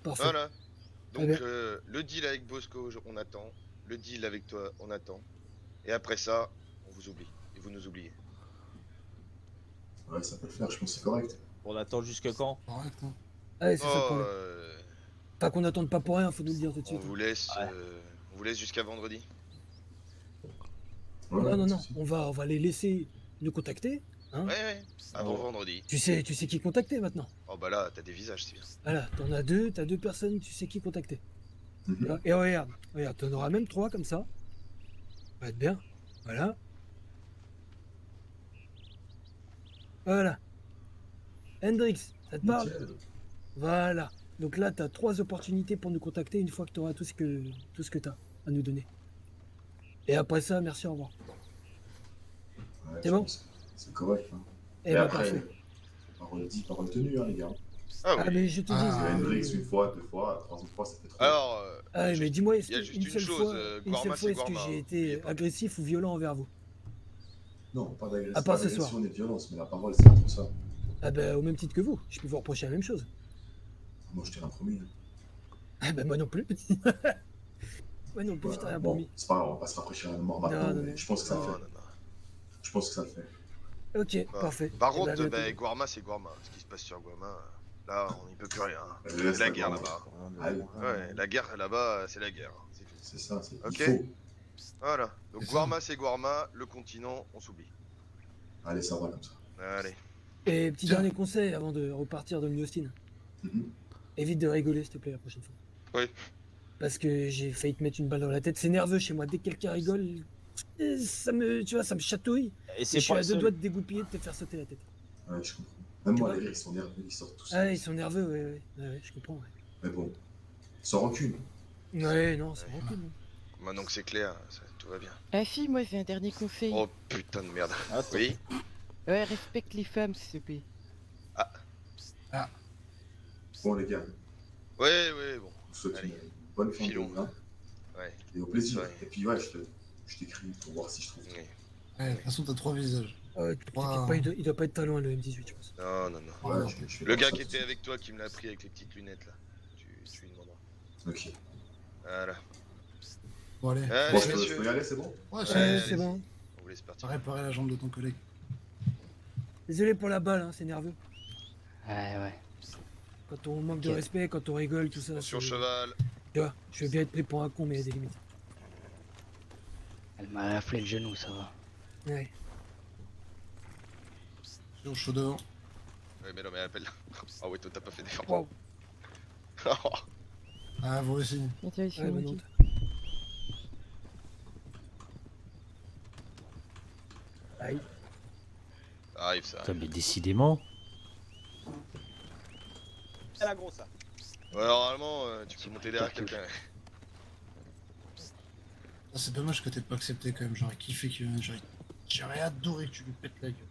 Parfait. Voilà. Eh Donc ben. le deal avec Bosco, on attend. Le deal avec toi, on attend. Et après ça, on vous oublie. Et vous nous oubliez. Ouais, ça peut le faire, je pense que c'est correct. On attend jusque quand? Correct, hein. Allez, c'est ça le Oh, problème. Pas qu'on n'attende pas pour rien, faut nous le dire tout de on suite. vous laisse jusqu'à vendredi. Ouais, Non, pas non, de non, souci. on va les laisser nous contacter. Hein. Ouais, avant Oh. vendredi. Tu sais qui contacter maintenant. Oh bah là, t'as des visages, c'est bien. Voilà, t'as deux personnes, tu sais qui contacter. Mhm. Et regarde, t'en auras même 3 comme ça. Ça va être bien. Voilà. Voilà. Hendrix, ça te parle? Nickel. Voilà. Donc là, t'as 3 opportunités pour nous contacter une fois que t'auras tout ce que t'as à nous donner. Et après ça, merci, au revoir. Ouais, C'est je bon? pense que c'est correct. Hein. Et Et bah après, parfait. parole dit, parole tenue, hein, les gars. Ah Ah oui. mais je te dis. Ah, Hendrix, une fois, 2 fois, 3 fois, ça fait trop. Alors, Ah mais dis-moi, est-ce il y a que juste une une seule chose, fois, Guarma, c'est est-ce que Guarma, j'ai hein. été N'oubliez pas. agressif ou violent envers vous? Non, pas d'agression. À part pas ce soir. d'agression ni de violence, mais la parole, c'est tout ça. Ah bah au même titre que vous, je peux vous reprocher la même chose. Moi, je t'ai rien promis. hein. Ah bah moi non plus. Moi non plus, je t'ai rien Bon, promis. c'est pas grave, on va pas se rafraîchir la mort Non, maintenant, non, mais non. je pense que ça le Non, fait. non, non. Je pense que ça le fait. Ok, Bah, parfait. Par Eh contre, ben, bah, Guarma, c'est Guarma. Ce qui se passe sur Guarma, là, on n'y peut plus rien. Laisse C'est la la guerre Guarma. là-bas. Allez. Ouais, la guerre là-bas, c'est la guerre. C'est tout. C'est ça, c'est Ok. il faut. Voilà. Donc C'est ça. Guarma c'est Guarma, le continent, on s'oublie. Allez, ça va comme ça. Allez. Et petit Tiens. dernier conseil avant de repartir dans le New Austin. Mhm. Évite de rigoler, s'il te plaît, la prochaine fois. Oui. Parce que j'ai failli te mettre une balle dans la tête. C'est nerveux chez moi. Dès que quelqu'un rigole, ça me, tu vois, ça me chatouille. Et Et c'est je suis pas à le deux seul. doigts de dégoupiller, de te faire sauter la tête. Ouais, je comprends. Même Tu moi, vois les gars, ils sont nerveux, ils sortent tous. Ah, ils sont nerveux, ouais, je comprends. Mais bon, sans rancune. Ouais, non, c'est beaucoup. Non. Maintenant que c'est clair, tout va bien. Ah si, moi j'ai un dernier conseil. Oh putain de merde. Attends. Oui. Ouais, respecte les femmes, s'il te plaît. Bon, les gars, Ouais, ouais, bon. je vous souhaite Allez. une bonne fin de Filons. journée. Ouais. Et au plaisir. Ouais. Et puis, ouais, je t'écris pour voir si je trouve. Ouais. Ouais, de toute façon, t'as 3 visages. T'inquiète Wow. pas, il doit pas être très loin le M18, je pense. Non, non, non. Ouais, non. je vais Le voir gars ça qui tout était de suite. avec toi qui me l'a pris avec les petites lunettes là. Tu lui demanderas. Ok. Voilà. Bon, allez. Allez, Bon, je peux messieurs. y aller, c'est bon? Ouais, Ouais, c'est c'est bon. On vous laisse T'as partir. réparé la jambe de ton collègue. Désolé pour la balle, hein, c'est nerveux. Ouais. Quand on manque de Ok. respect, quand on rigole, tout ça. Attention c'est- cheval. Tu vois, je veux bien être pris pour un con, mais il y a des limites. Elle m'a raflé le genou, ça va. Ouais. Sur chaud dehors. Ouais mais non mais appelle. Ah ouais toi t'as pas fait d'effort. Wow. Ah, vous aussi. Attends, ici, Ouais, on bah dit. non. Aïe. Ça arrive ça. Putain, mais décidément. C'est la grosse, ça. Ouais normalement tu peux monter derrière quelqu'un. Ah, c'est dommage que t'aies pas accepté quand même. J'aurais kiffé que. J'aurais adoré que tu lui pètes la gueule.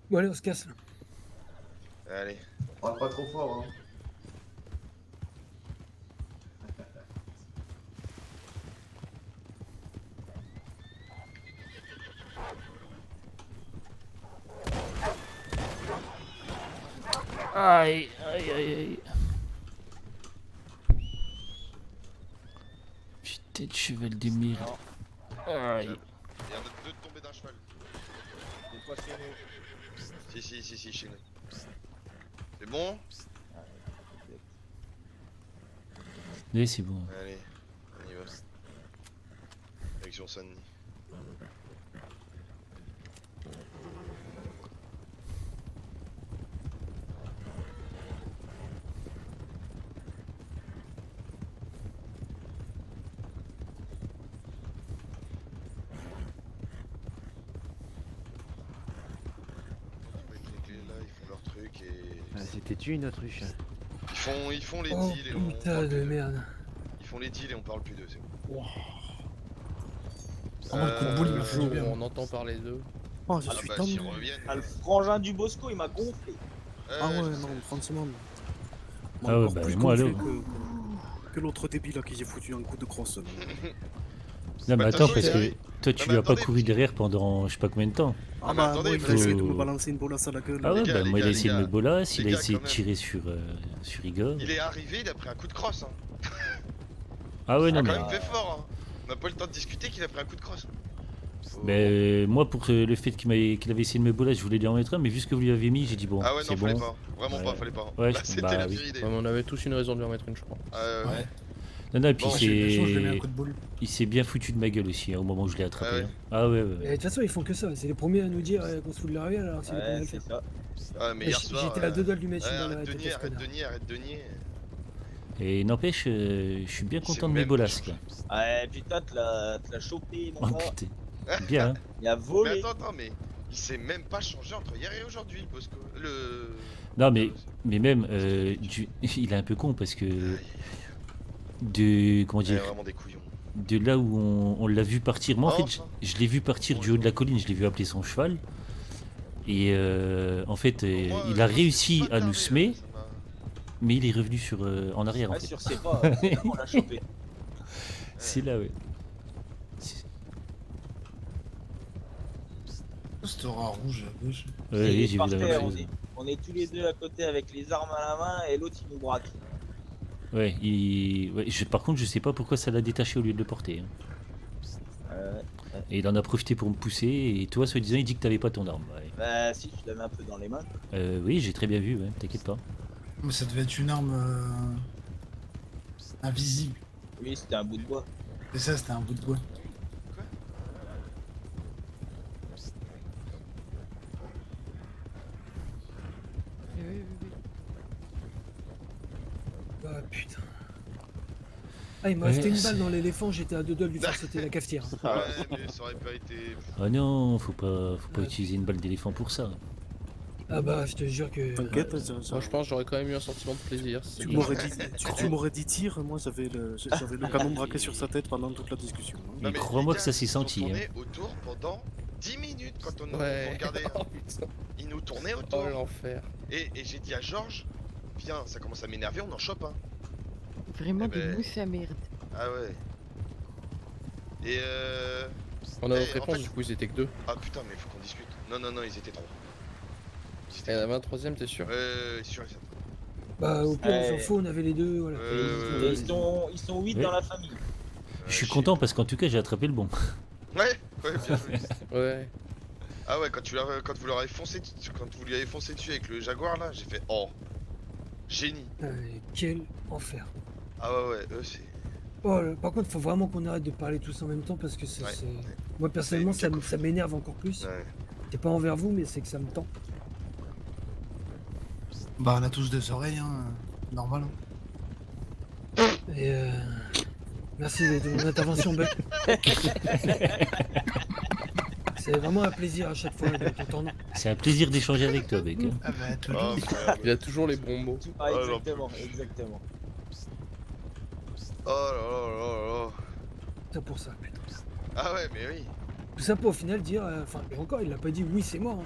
Bon, allez, on se casse là. Allez. Parle pas trop fort, hein. Aïe, aïe, aïe, aïe. Putain de cheval de merde. Aïe. Il y en a deux de tomber d'un cheval. Des fois, chez nous. Si chez nous. C'est bon? Oui, c'est bon. Allez, on y va. Direction Saint-Denis. Avec les clés, là, ils font leur truc et C'était tu une autruche. ils font les Oh deals et on putain parle de plus d'eux. merde. Ils font les deals et on parle plus d'eux, c'est bon. Ah, moi, le coup de boule, il m'a fait du bien. On entend parler d'eux. Oh, je Ah suis bah tendu. s'ils reviennent. Ah, le frangin du Bosco, il m'a gonflé. Ah ouais, je non, sais. franchement. Ah ouais, encore bah, plus moi, gonflé alors. que l'autre débile là qui j'ai foutu un coup de crosse. Non, Bah, mais de attends, toute parce façon, que toi, tu mais lui as pas attendez, couru derrière pendant je sais pas combien de temps. Ah mais bah attendez, moi il faut- a essayé de me faut- balancer une bolasse à la gueule. Ah ouais, gars, bah les moi, il gars, a essayé les de me gars. bolasser, il Les a gars, essayé de quand même. tirer sur Igor. Il est arrivé, il a pris un coup de crosse. Hein. Ah ouais, Il a non, quand mais. même fait fort. Hein. On n'a pas eu le temps de discuter qu'il a pris un coup de crosse. Faut- Mais moi, pour le fait qu'il avait essayé de me bolasser, je voulais lui en mettre un, mais vu ce que vous lui avez mis, j'ai dit bon, Ah ouais, c'est non, fallait bon. pas. Vraiment Ouais. pas, fallait pas. Ouais, Là, je- c'était bah la oui. pire idée. Ouais, mais on avait tous une raison de lui en mettre une, je crois. Ouais. Non, non, et puis Bon, Moi, j'ai eu de la chance, je lui ai mis un coup de boule. il s'est bien foutu de ma gueule aussi, hein, au moment où je l'ai attrapé. Ah ouais. hein. Ah ouais, ouais, Et De ouais. toute façon, ils font que ça. C'est les premiers à nous dire qu'on se fout de la ruelle, alors c'est les premiers à Ouais, le c'est faire. ça. Ah, mais hier soir. J'étais à deux doigts de lui mettre une balle dans Arrête la de tête nier, à ce arrête de connard. nier, arrête de nier. Et n'empêche, je suis bien Il content s'est de mes même bolasses, pas quoi. Ouais, putain, te l'as chopé, mon Oh gars. putain. Bien, hein. Il a Mais volé. attends, mais il s'est même pas changé entre hier et aujourd'hui, le Bosco. Le. Non, mais même, il est un peu con parce que comment Il est dire, vraiment des couillons. de là où on l'a vu partir. Moi, en fait, Enfin. je l'ai vu partir du haut de la colline, je l'ai vu appeler son cheval. Et en fait, Moi, il a je réussi suis pas à nous taré, semer, ça m'a- mais il est revenu en arrière, en Ouais, fait. sur ses pas, c'est là qu'on l'a chopé. C'est là, ouais. Cette aura rouge à gauche. Ouais, Et j'ai par vu la terre, même chose. on est tous les deux à côté avec les armes à la main et l'autre il nous braque. Ouais, par contre, je sais pas pourquoi ça l'a détaché au lieu de le porter. hein. Et il en a profité pour me pousser. Et toi, soi-disant, il dit que t'avais pas ton arme. Ouais. Bah si, tu l'avais un peu dans les mains. Oui, j'ai très bien vu, ouais, t'inquiète pas. Mais ça devait être une arme invisible. Oui, c'était un bout de bois. Et ça, c'était un bout de bois. putain. Ah, il m'a Ouais, resté une c'est- balle dans l'éléphant, j'étais à deux doigts de lui faire sauter la cafetière. Ouais, mais ça aurait pas été. Ah non, faut pas Ah, utiliser une balle d'éléphant pour ça. Ah bah, je te jure que... T'inquiète, Moi, je pense que j'aurais quand même eu un sentiment de plaisir. si- tu m'aurais dit, tu m'aurais dit tir, moi j'avais le canon braqué sur sa tête pendant toute la discussion. hein. Mais mais crois-moi les que ça gars, s'est ils sont senti, hein. tournés autour pendant 10 minutes quand on Ouais. regardait. Oh putain. Ils nous tournaient Oh autour. l'enfer. Et j'ai dit à Georges, viens, ça commence à m'énerver, on en chope un. Vraiment Eh des ben. mousses à merde. Ah ouais. Et On a Eh, notre en réponse, fait- du coup, ils étaient que 2. Ah putain, mais faut qu'on discute. Non, non, non, ils étaient 3. Ils Et étaient la 23ème, t'es sûr? sûr et certain. Bah, au pire, on s'en Ouais. fout, on avait les deux, voilà. Et ils sont 8 Ouais. dans la famille. Je suis content parce qu'en tout cas, j'ai attrapé le bon. Ouais, ouais, bien joué. Ouais. Ah ouais, quand vous leur avez foncé, quand vous lui avez foncé dessus avec le Jaguar là, j'ai fait oh, génie. Quel enfer. Ah ouais, ouais, eux c'est. Oh, là, par contre, faut vraiment qu'on arrête de parler tous en même temps parce que c'est... Ouais. Moi, personnellement, C'est une ça m'énerve encore plus. Ouais. C'est pas envers vous, mais c'est que ça me tend. Bah, on a tous deux oreilles, hein. Normal. Hein. Et merci de mon intervention, Buck. C'est vraiment un plaisir à chaque fois de t'entendre. C'est un plaisir d'échanger avec toi, mec. Ah bah, toujours. Oh, frère. Il a toujours les bons mots. Ah, Oh, exactement, exactement. Oh là là là là. C'est pour ça, putain. Ah ouais, mais oui. Tout ça pour au final dire... Enfin, et encore, il a pas dit oui, c'est moi. Hein.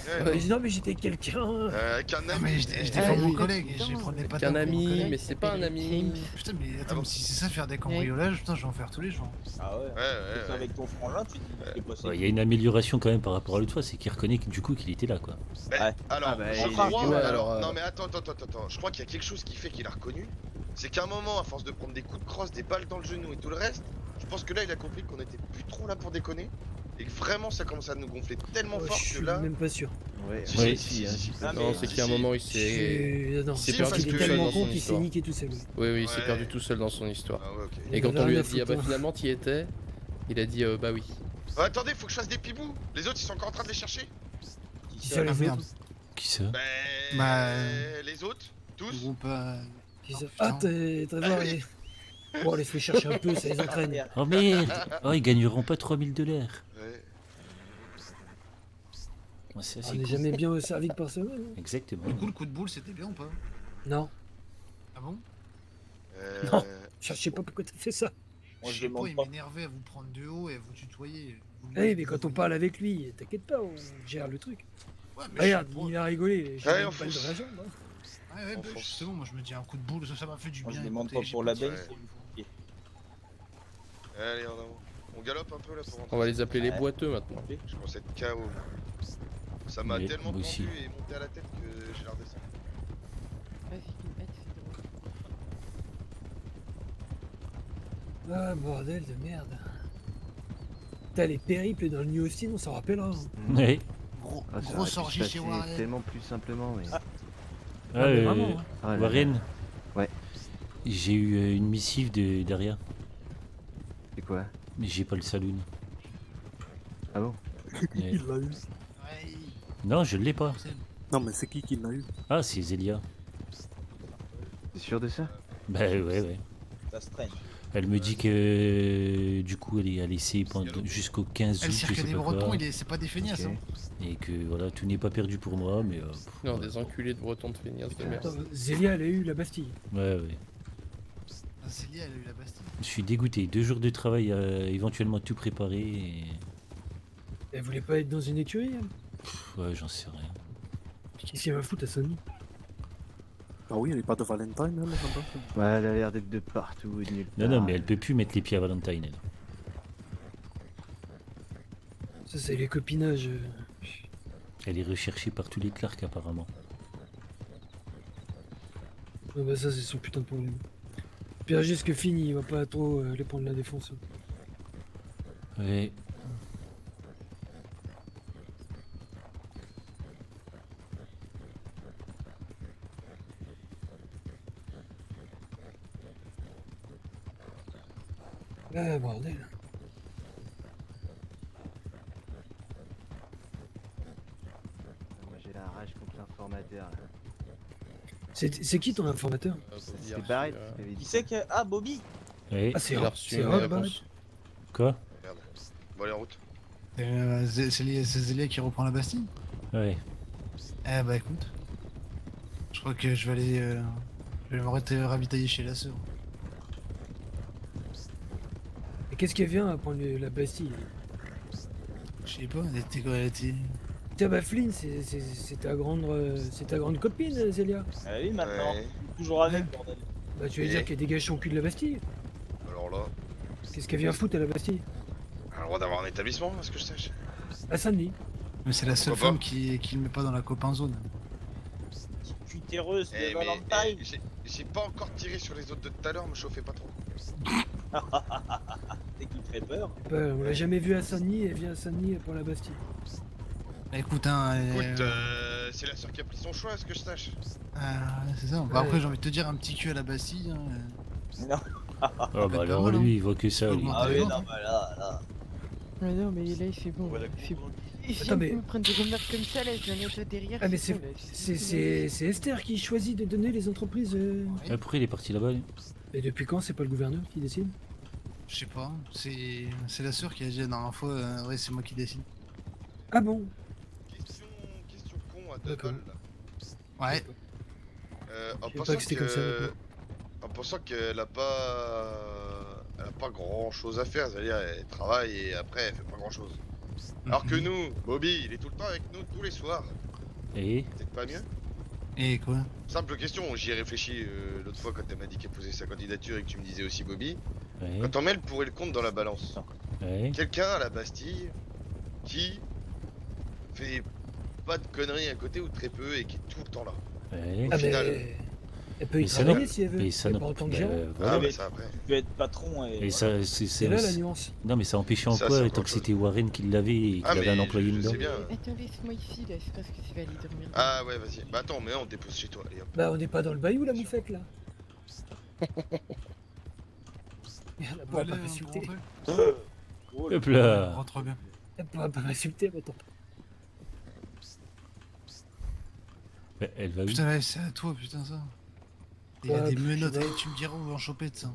Ouais, Il a dit non, mais j'étais quelqu'un. Avec un Ah, ami. mais j'étais Ah, pas oui, mon oui. collègue, je prenais pas Qu'un tant pour mon ami, collègue. mais c'est pas un ami. Putain, mais Ah attends, bon. mais si c'est ça faire des cambriolages, putain, je vais en faire tous les jours. Ah ouais. Ouais, ouais, ouais. Avec ton frangin, tu dis que c'est possible. Il y a une amélioration quand même par rapport à l'autre fois, c'est qu'il reconnaît du coup qu'il était là, quoi. Ben, Ouais. alors, Ah bah, je il crois, est- Ouais, alors, alors, non mais attends, je crois qu'il y a quelque chose qui fait qu'il a reconnu, c'est qu'à un moment, à force de prendre des coups de crosse, des balles dans le genou et tout le reste, je pense que là il a compris qu'on était plus trop là pour déconner, et que vraiment ça commence à nous gonfler tellement fort Je que suis là... même pas sûr. Ouais, Si, Ouais. si, si, si, si. Ah, Non, mais- c'est si, qu'à un si. moment, il s'est. Non, Si, c'est parce il est que- tellement dans son con qu'il s'est histoire. niqué tout seul. lui. Oui, oui, il s'est Ouais. perdu tout seul dans son histoire. Ah ouais, ok. Et Il quand avait on lui rien a à dit, ah foutre, bah hein. finalement t'y étais, il a dit, bah oui. Oh, attendez, faut que je fasse des pibous. Les autres ils sont encore en train de les chercher. Qui ça, Ah, les merde. autres Qui ça? Ben... Bah, Les autres, Le tous. groupe. Qui ça Oh, Ah, putain. t'es voir les... Bon, laisse-les chercher un peu, ça les entraîne. Oh merde! Oh, ils gagneront pas 3000 $. Ouais. Ouais, c'est On assez n'est cool. jamais bien servi que par semaine. hein. Exactement. Du coup, le coup de boule, c'était bien ou pas? Non, Ah bon? Non. je sais pas pourquoi t'as fait ça. Moi, Je je sais pas, demande il pas. m'énervait à vous prendre de haut et à vous tutoyer. Eh, mais quand on parle avec lui, t'inquiète pas, on gère le truc. Ouais, mais Regarde, je sais pas. il a rigolé, j'ai Ouais, une on balle fonce. dans la jambe. Hein. Ouais, ouais, bah, Enfonce. justement, moi je me dis un coup de boule, ça m'a fait du Moi, bien. je demande écoutez, pas j'ai pour la dit, baigne, ouais. c'est une fille. Allez, en avant. On galope un peu là pour rentrer. On va les appeler les Ouais. boiteux maintenant. Je commence à être KO. Ça m'a Mais tellement moi tendu aussi. et monté à la tête que j'ai l'air redescendre. Vas-y, Guillemette, c'est drôle. Ah, bordel de merde. T'as les périples dans le New Austin, on s'en rappellera. hein. Ouais. Grosse orgie chez Warren. Tellement plus simplement, mais. Ah, mais vraiment, hein. Ah là là. Warren. Ouais. J'ai eu une missive de derrière, C'est quoi? mais j'ai pas le saloon. Ah bon? Ouais. Il l'a eu. Ouais, Non, je l'ai pas. Non, mais c'est qui l'a eu? Ah, c'est Zélia. T'es sûr de ça? Bah ouais. Ça se traîne. Elle me dit que du coup elle est à laisser jusqu'au 15 le août, je cirque sais des pas Bretons, quoi. c'est pas des feignasses. Ok. Hein. Et que voilà, tout n'est pas perdu pour moi, mais Non, ouais. des enculés de bretons de feignasses de merde. Attends, Zélia, elle a eu la Bastille. Ouais. Ah, Célia, elle a eu la Bastille. Je suis dégoûté. 2 jours de travail à éventuellement tout préparer. Et... Elle voulait pas être dans une écurie, elle. Ouais, j'en sais rien. Qu'est-ce qu'elle va foutre à Sony? Ah oui, elle est pas de Valentine, elle, là-bas. Ouais, elle a l'air d'être de partout et de nulle Non, part. mais elle peut plus mettre les pieds à Valentine. Elle. Ça, c'est les copinages. Elle est recherchée par tous les Clark apparemment. Ah bah ça, c'est son putain de problème. Pierre jusque fini, il va pas trop les prendre la défense. Ouais. Ah, bordel. Moi j'ai la rage contre l'informateur. Là. C'est qui ton informateur? C'est Barrett. Qui c'est que. Ah, Bobby. Ouais. Ah, c'est Il a Rob. reçu C'est une Rob, réponse. Barrett. Quoi? Merde. Bon, allez, en route. C'est Zélia qui reprend la Bastille? Ouais. Eh bah écoute. Je crois que je vais aller. Je vais me ravitailler chez la sœur. Et qu'est-ce qu'elle vient à prendre la Bastille? Je sais pas, elle était quoi? Elle était. Tiens, bah Flynn, c'est ta grande copine, Zélia. Ah oui, maintenant. Ouais. Toujours avec, bordel. Bah tu veux Et dire qu'elle dégage son cul de la Bastille? Alors là, Qu'est-ce qu'elle vient foutre à la Bastille? on a le droit d'avoir un établissement, à ce que je sache. À Saint-Denis. Mais c'est la seule Pourquoi femme qui le met pas dans la copain zone. Petite cutéreuse Eh, de mais Valentine. j'ai pas encore tiré sur les autres de tout à l'heure, me chauffez pas trop. C'est qui me fait peur. Bah, on l'a jamais vue à Saint-Denis, elle vient à Saint-Denis pour la Bastille. Bah écoute, hein. Écoute, c'est la sœur qui a pris son choix, à ce que je sache. C'est ça. Bah, après, j'ai envie de te dire un petit cul à la Bastille. Hein. Non. Ah bah pas alors mal, hein. lui, il voit que ça. lui. Ah oui, non, bah là. Ah non, mais là, il fait bon. Voilà, Il fait bon. Attends, mais- me prendre des remarques comme ça, là, je la mets derrière. Ah mais bon, là, c'est Esther qui choisit de donner les entreprises. Ah, pourquoi il est parti là-bas lui? Et depuis quand c'est pas le gouverneur qui décide? Je sais pas. C'est la sœur qui a dit la dernière fois. Ouais, c'est moi qui décide. Ah bon? Question con à D'accord. Double, là. Ouais. En Je savais pas que c'était comme ça, maintenant. en pensant qu'elle a pas grand chose à faire, c'est-à-dire elle travaille et après elle fait pas grand chose. Alors que nous, Bobby, il est tout le temps avec nous tous les soirs. Et Peut-être pas mieux? Et quoi? Simple question, j'y ai réfléchi l'autre fois quand elle m'a dit qu'elle posait sa candidature et que tu me disais aussi Bobby. ouais, Quand on met le pour et le contre dans la balance, ouais. quelqu'un à la Bastille qui fait pas de conneries à côté ou très peu et qui est tout le temps là. Ouais. Ah mais final. elle peut y Mais ça travailler non- si elle veut. Mais ça Mais non. pas en tant que bah, gérant. voilà. Ah bah ça après. Tu peux être patron et. Et ça, c'est C'est là la nuance. Non mais ça empêchait en Ça, quoi c'est tant encore que chose. c'était Warren qui l'avait et qu'il Ah avait mais un employé je dedans. sais bien. Attends, laisse-moi ici, là, c'est parce que tu vas aller dormir. Ah ouais vas-y. Bah attends mais on te dépose chez toi. Allez, hop. Bah on n'est pas dans le bayou la moufette là. Elle pourra pas m'insulter. Hop là. Rentre bien. Elle pourra pas m'insulter maintenant. Bah, elle va où? Putain, ouais, c'est à toi, putain, ça. Il y a Ouais, des pff, menottes. je sais Eh, tu me diras où en choper de ça.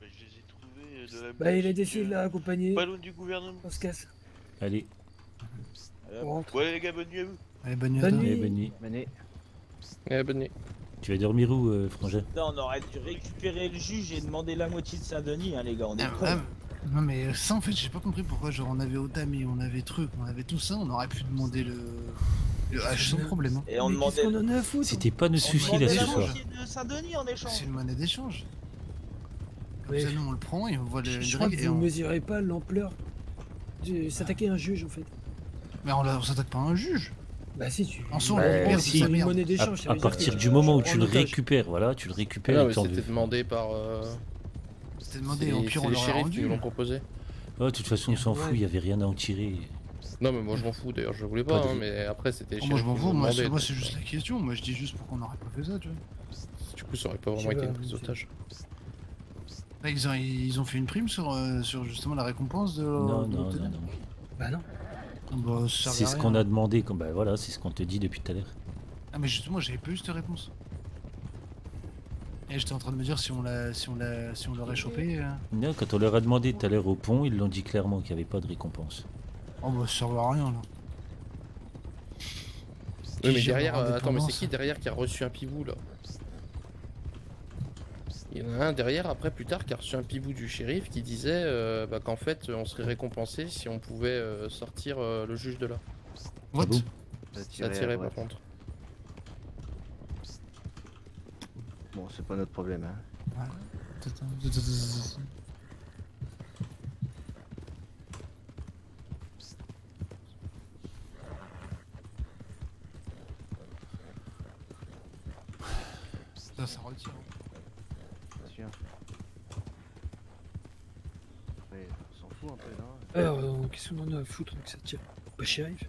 Je les ai trouvés de la Bah il a boutique, décidé de la accompagner. pas loin du gouvernement. On se casse. Allez, On rentre. Ouais les gars, bonne nuit à vous. Allez, bonne nuit à Bonne toi. nuit. allez, bonne nuit. Bonne nuit. Tu vas dormir où, Frangin? Putain, on aurait dû récupérer le juge et demander la moitié de Saint-Denis, hein, les gars. On est Ah, cons. non, mais ça, en fait, j'ai pas compris pourquoi. Genre, on avait Otami, on avait truc, on avait tout ça. On aurait pu demander le H sans problème. Hein. Et on Mais demandait. qu'est-ce qu'on en a à foutre? C'était pas nos on soucis demandait là ce la soir. moitié de Saint-Denis en échange. C'est une monnaie d'échange. Comme Mais ça, nous, on le prend et on voit le je crois que grec et vous on... mesurez pas l'ampleur de s'attaquer à un juge en fait. Mais on s'attaque pas à un juge. Bah si tu. En soi, bah, on récupère si, toute sa une merde. monnaie d'échange. ça À veut dire partir que du moment où prends tu le en otage. récupères, voilà, tu le Ah récupères non, et mais t'en c'était veux. demandé par. C'était demandé, au pire, on les l'aurait shérifs qui rendu. nous l'ont proposé. Oh, de toute façon, on s'en fout, il y avait rien à en tirer. Non, mais moi je m'en fous d'ailleurs, je voulais Pas pas, de- hein, mais après c'était les Oh, moi, je shérifs m'en qui fous, nous moi, demandaient, c'est donc, juste la question. Moi, je dis juste pourquoi on n'aurait pas fait ça, tu vois. Du coup, ça aurait pas Je vraiment sais été pas, une prise c'est- d'otage. Là, ils ont fait une prime sur justement la récompense de. Non, de non, l'obtenir. non, non. Bah non. Ah, bah, ça servait C'est à ce rien. qu'on a demandé. Bah voilà, c'est ce qu'on te dit depuis tout à l'heure. Ah, mais justement, j'avais pas eu cette réponse. Et j'étais en train de me dire si on l'aurait chopé. Non, quand on leur a demandé tout à l'heure au pont, ils l'ont dit clairement qu'il n'y avait pas de récompense. Oh, bah, ça servait à rien, là. Oui, mais Qui gère derrière, leur attends, mais c'est indépendance. qui derrière qui a reçu un pibou là? Il y en a un derrière, après plus tard, qui a reçu un pibou du shérif qui disait bah, qu'en fait on serait récompensé si on pouvait sortir le juge de là. What? bon Ça tirait par contre. Bon, c'est pas notre problème. Hein. Ça retire. Bien sûr. Mais on s'en fout un peu, non? Alors, qu'est-ce qu'on en a à foutre avec ça tire? Pas shérif.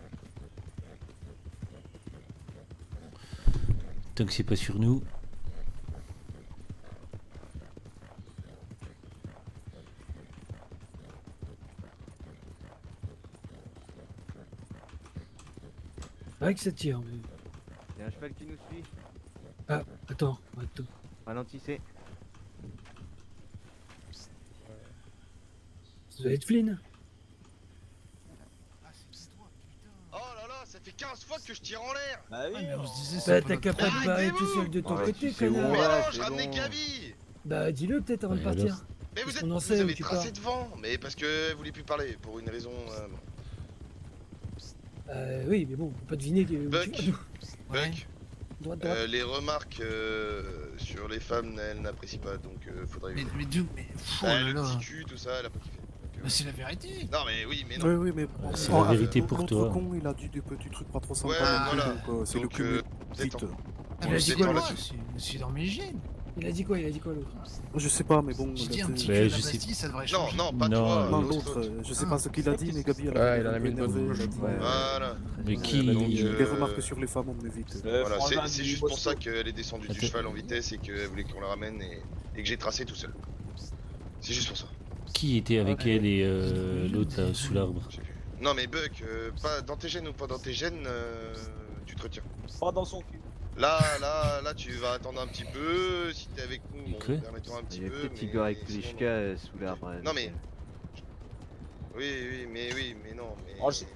Tant que c'est pas sur nous. C'est vrai que ça tire, mais. Il y a un cheval qui nous suit. Ah, attends. Ralentissez. Ça doit être Flynn. Oh là là, ça fait 15 fois que je tire en l'air. Bah oui. mais on se disait, Bah c'est t'as pas qu'à notre pas te problème. barrer tout seul de ton Ouais, côté, tu sais où connard. on Mais va, non, c'est je ramenais bon. Gabi. Bah dis-le peut-être avant de Ouais, partir. alors. Mais Parce vous, qu'on en vous sait où avez tu tracé pars. devant. Mais parce que vous voulez plus parler, pour une raison... bon. Oui, mais bon, on peut pas deviner où Buck. tu vas. Ouais. Buck, Droite, droite. les remarques sur les femmes, elle n'apprécie pas, donc faudrait... Mais d'où mais pff, oh Ah, là le là. petit cul, tout ça, elle a pas kiffé. Donc, Bah, c'est la vérité. Non mais oui, mais non. Oui, oui, mais c'est la vérité pour l'autre toi. con, il a dit des petits trucs pas trop sympas. Ouais, non plus, voilà. donc, c'est le Donc, cumul. détends. Vite. Ah, Il a mais dit c'est quoi, quoi là-dessus C'est dans mes gènes. Il a dit quoi l'autre? Je sais pas, mais bon. J'ai là, dit un t'es- petit Ouais, cul à je la sais. Bastille, ça devrait Non, changer. non, pas Non, toi, Non, l'autre. l'autre, je sais pas ce qu'il a dit, mais Gabi, elle Ouais, a il en a mis une bonne. elle a dit, Voilà. Mais elle qui. a dit, Donc, les remarques sur les femmes, on évite. Voilà, frangin c'est du juste pour Bosco. ça qu'elle est descendue du Attends. cheval en vitesse et qu'elle voulait qu'on la ramène et que j'ai tracé tout seul. C'est juste pour ça. Qui était avec Ouais. elle et l'autre là, sous l'arbre? Je sais plus. Non mais Buck, pas dans tes gènes ou pas dans tes gènes, tu te retiens. Pas dans son cul. Là, tu vas attendre un petit peu. Si t'es avec nous, bon, quoi permets-toi un petit Il y a peu. peut-être mais Igor avec sinon, Plishka sous l'arbre. Non mais. Oui, mais non, mais. Oh, j'ai-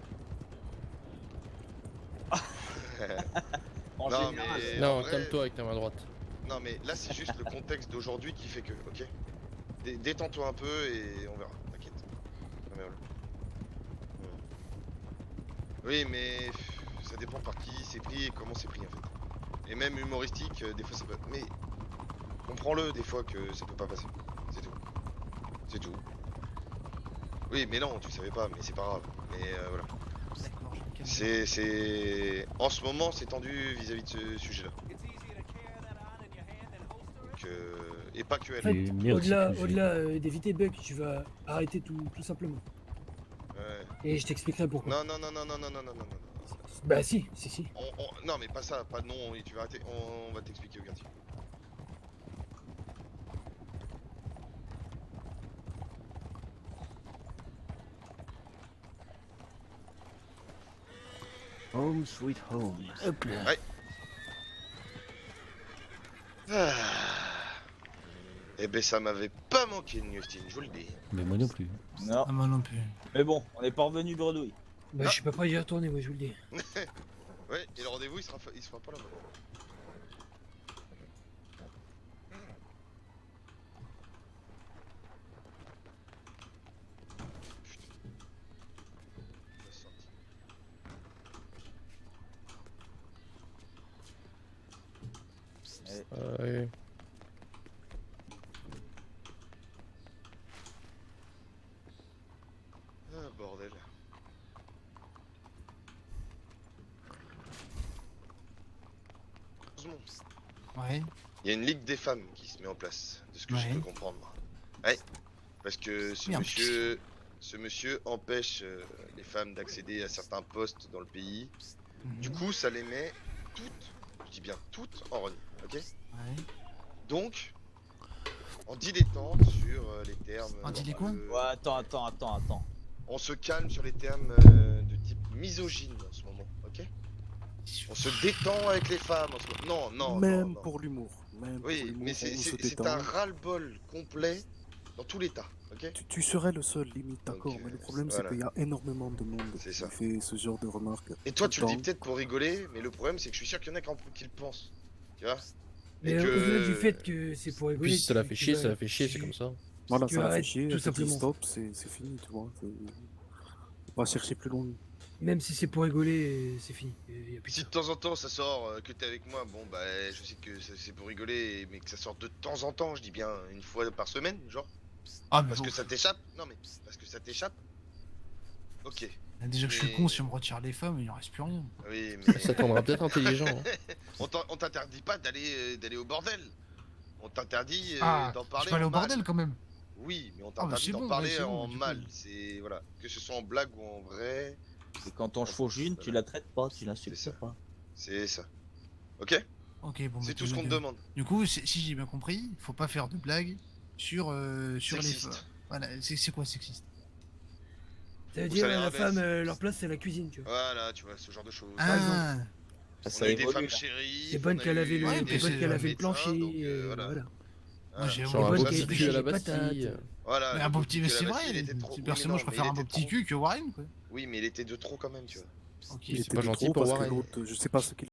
En Non, général. mais- en Non, vrai- calme-toi avec ta main droite. Non mais là c'est juste le contexte d'aujourd'hui qui fait que, ok. Détends-toi un peu et on verra, t'inquiète. Non, mais voilà. Oui mais ça dépend par qui c'est pris et comment c'est pris en fait. Et même humoristique, des fois ça peut... Mais comprends-le des fois que ça peut pas passer. C'est tout. C'est tout. Oui mais non, tu savais pas, mais c'est pas grave. Mais voilà. D'accord, je me calme. C'est... En ce moment c'est tendu vis-à-vis de ce sujet-là. Donc, et pas que elle. En Et fait, merde, au-delà c'est plus au-delà, d'éviter Buck, tu vas arrêter tout simplement. Ouais. Et je t'expliquerai pourquoi. Non. Bah si. Non mais pas ça, pas de non, et tu vas arrêter, on va t'expliquer au quartier. Home sweet home. Hop là. Ouais. Ah. Eh ben ça m'avait pas manqué de Newstein, je vous le dis. Mais moi non plus. Non. Ah, moi non plus. Mais bon, on est pas revenu bredouille. Bah je suis pas prêt d'y retourner, moi je vous le dis. Ouais, et le rendez-vous il se fera pas là-bas. Ouais. Ah bordel. Heureusement. Ouais. Il y a une ligue des femmes qui se met en place, de ce que je Ouais. peux comprendre. moi. Ouais, parce que Merde. ce monsieur empêche les femmes d'accéder à certains postes dans le pays. Mhm. Du coup, ça les met toutes, je dis bien toutes, en run, ok? Ouais. Donc, on dilettante sur les termes... On dit les quoi Ouais, attends. On se calme sur les termes de type misogyne en ce moment, ok? On se détend avec les femmes en ce moment. Non. Même pour l'humour. Même Oui, pour l'humour, mais on se c'est détend. un ras-le-bol complet dans tout l'état, ok? Tu serais le seul, limite, Donc, d'accord, mais le problème voilà. c'est qu'il y a énormément de monde C'est qui ça. fait ce genre de remarques. Et toi, tout tu le dis temps. peut-être pour rigoler, mais le problème, c'est que je suis sûr qu'il y en a qui le pensent. Tu vois? Mais Et que- au-delà du fait que c'est pour rigoler. Puis si ça la tu- fait tu chier, vas- ça la fait chier, tu- c'est comme ça. Voilà, tu ça la fait arrêtes, chier, tout elle te dit simplement. stop, c'est fini, tu vois. On va chercher plus loin. Même si c'est pour rigoler, c'est fini. Y a plus Si de de temps en temps ça sort que t'es avec moi, bon bah je sais que c'est pour rigoler, mais que ça sort de temps en temps, je dis bien une fois par semaine, genre. Ah, mais Parce bon. que ça t'échappe? Non mais, parce que ça t'échappe? Ok. Déjà que je suis Mais- con, si on me retire les femmes, il en reste plus rien. Oui, mais... Ça te rendra peut-être intelligent. Hein. On t'interdit pas d'aller au bordel. On t'interdit Ah, d'en je parler peux aller en au mal. bordel quand même. Oui, mais on Ah, bah, t'interdit c'est d'en bon, parler ouais, c'est bon, en du coup. mal. C'est voilà, que ce soit en blague ou en vrai, Et quand ton chevaux une, tu la traites pas, tu l'insultes C'est ça. pas. c'est ça. Ok? Ok, bon, C'est bah, tout ce qu'on te bien. demande. Du coup, si j'ai bien compris, faut pas faire de blagues sur les Sexiste. femmes. Voilà, c'est quoi sexiste? Ça veut Ou dire ça les la rabaisse. femme, leur place c'est la cuisine, tu vois. Voilà, tu vois, ce genre de choses. Ah, Ça On a eu des évolue, femmes là. shérifs. C'est bonne on a qu'elle eu- avait le, Ouais, c'est mais bonne c'est qu'elle un avait le médecin, plancher, donc, voilà. Moi, j'ai Genre un bonne beau qui petit avait cul à la les patates. Bastille. Voilà. Mais un beau petit, mais que la c'est Bastille, vrai. il était trop- oui, Perso, mais moi, non, je mais préfère il un beau était petit trop. cul que Warren, quoi. Oui, mais il était de trop quand même, tu vois. Il c'est était pas de gentil trop pour parce que Warren. l'autre, je sais pas ce qu'il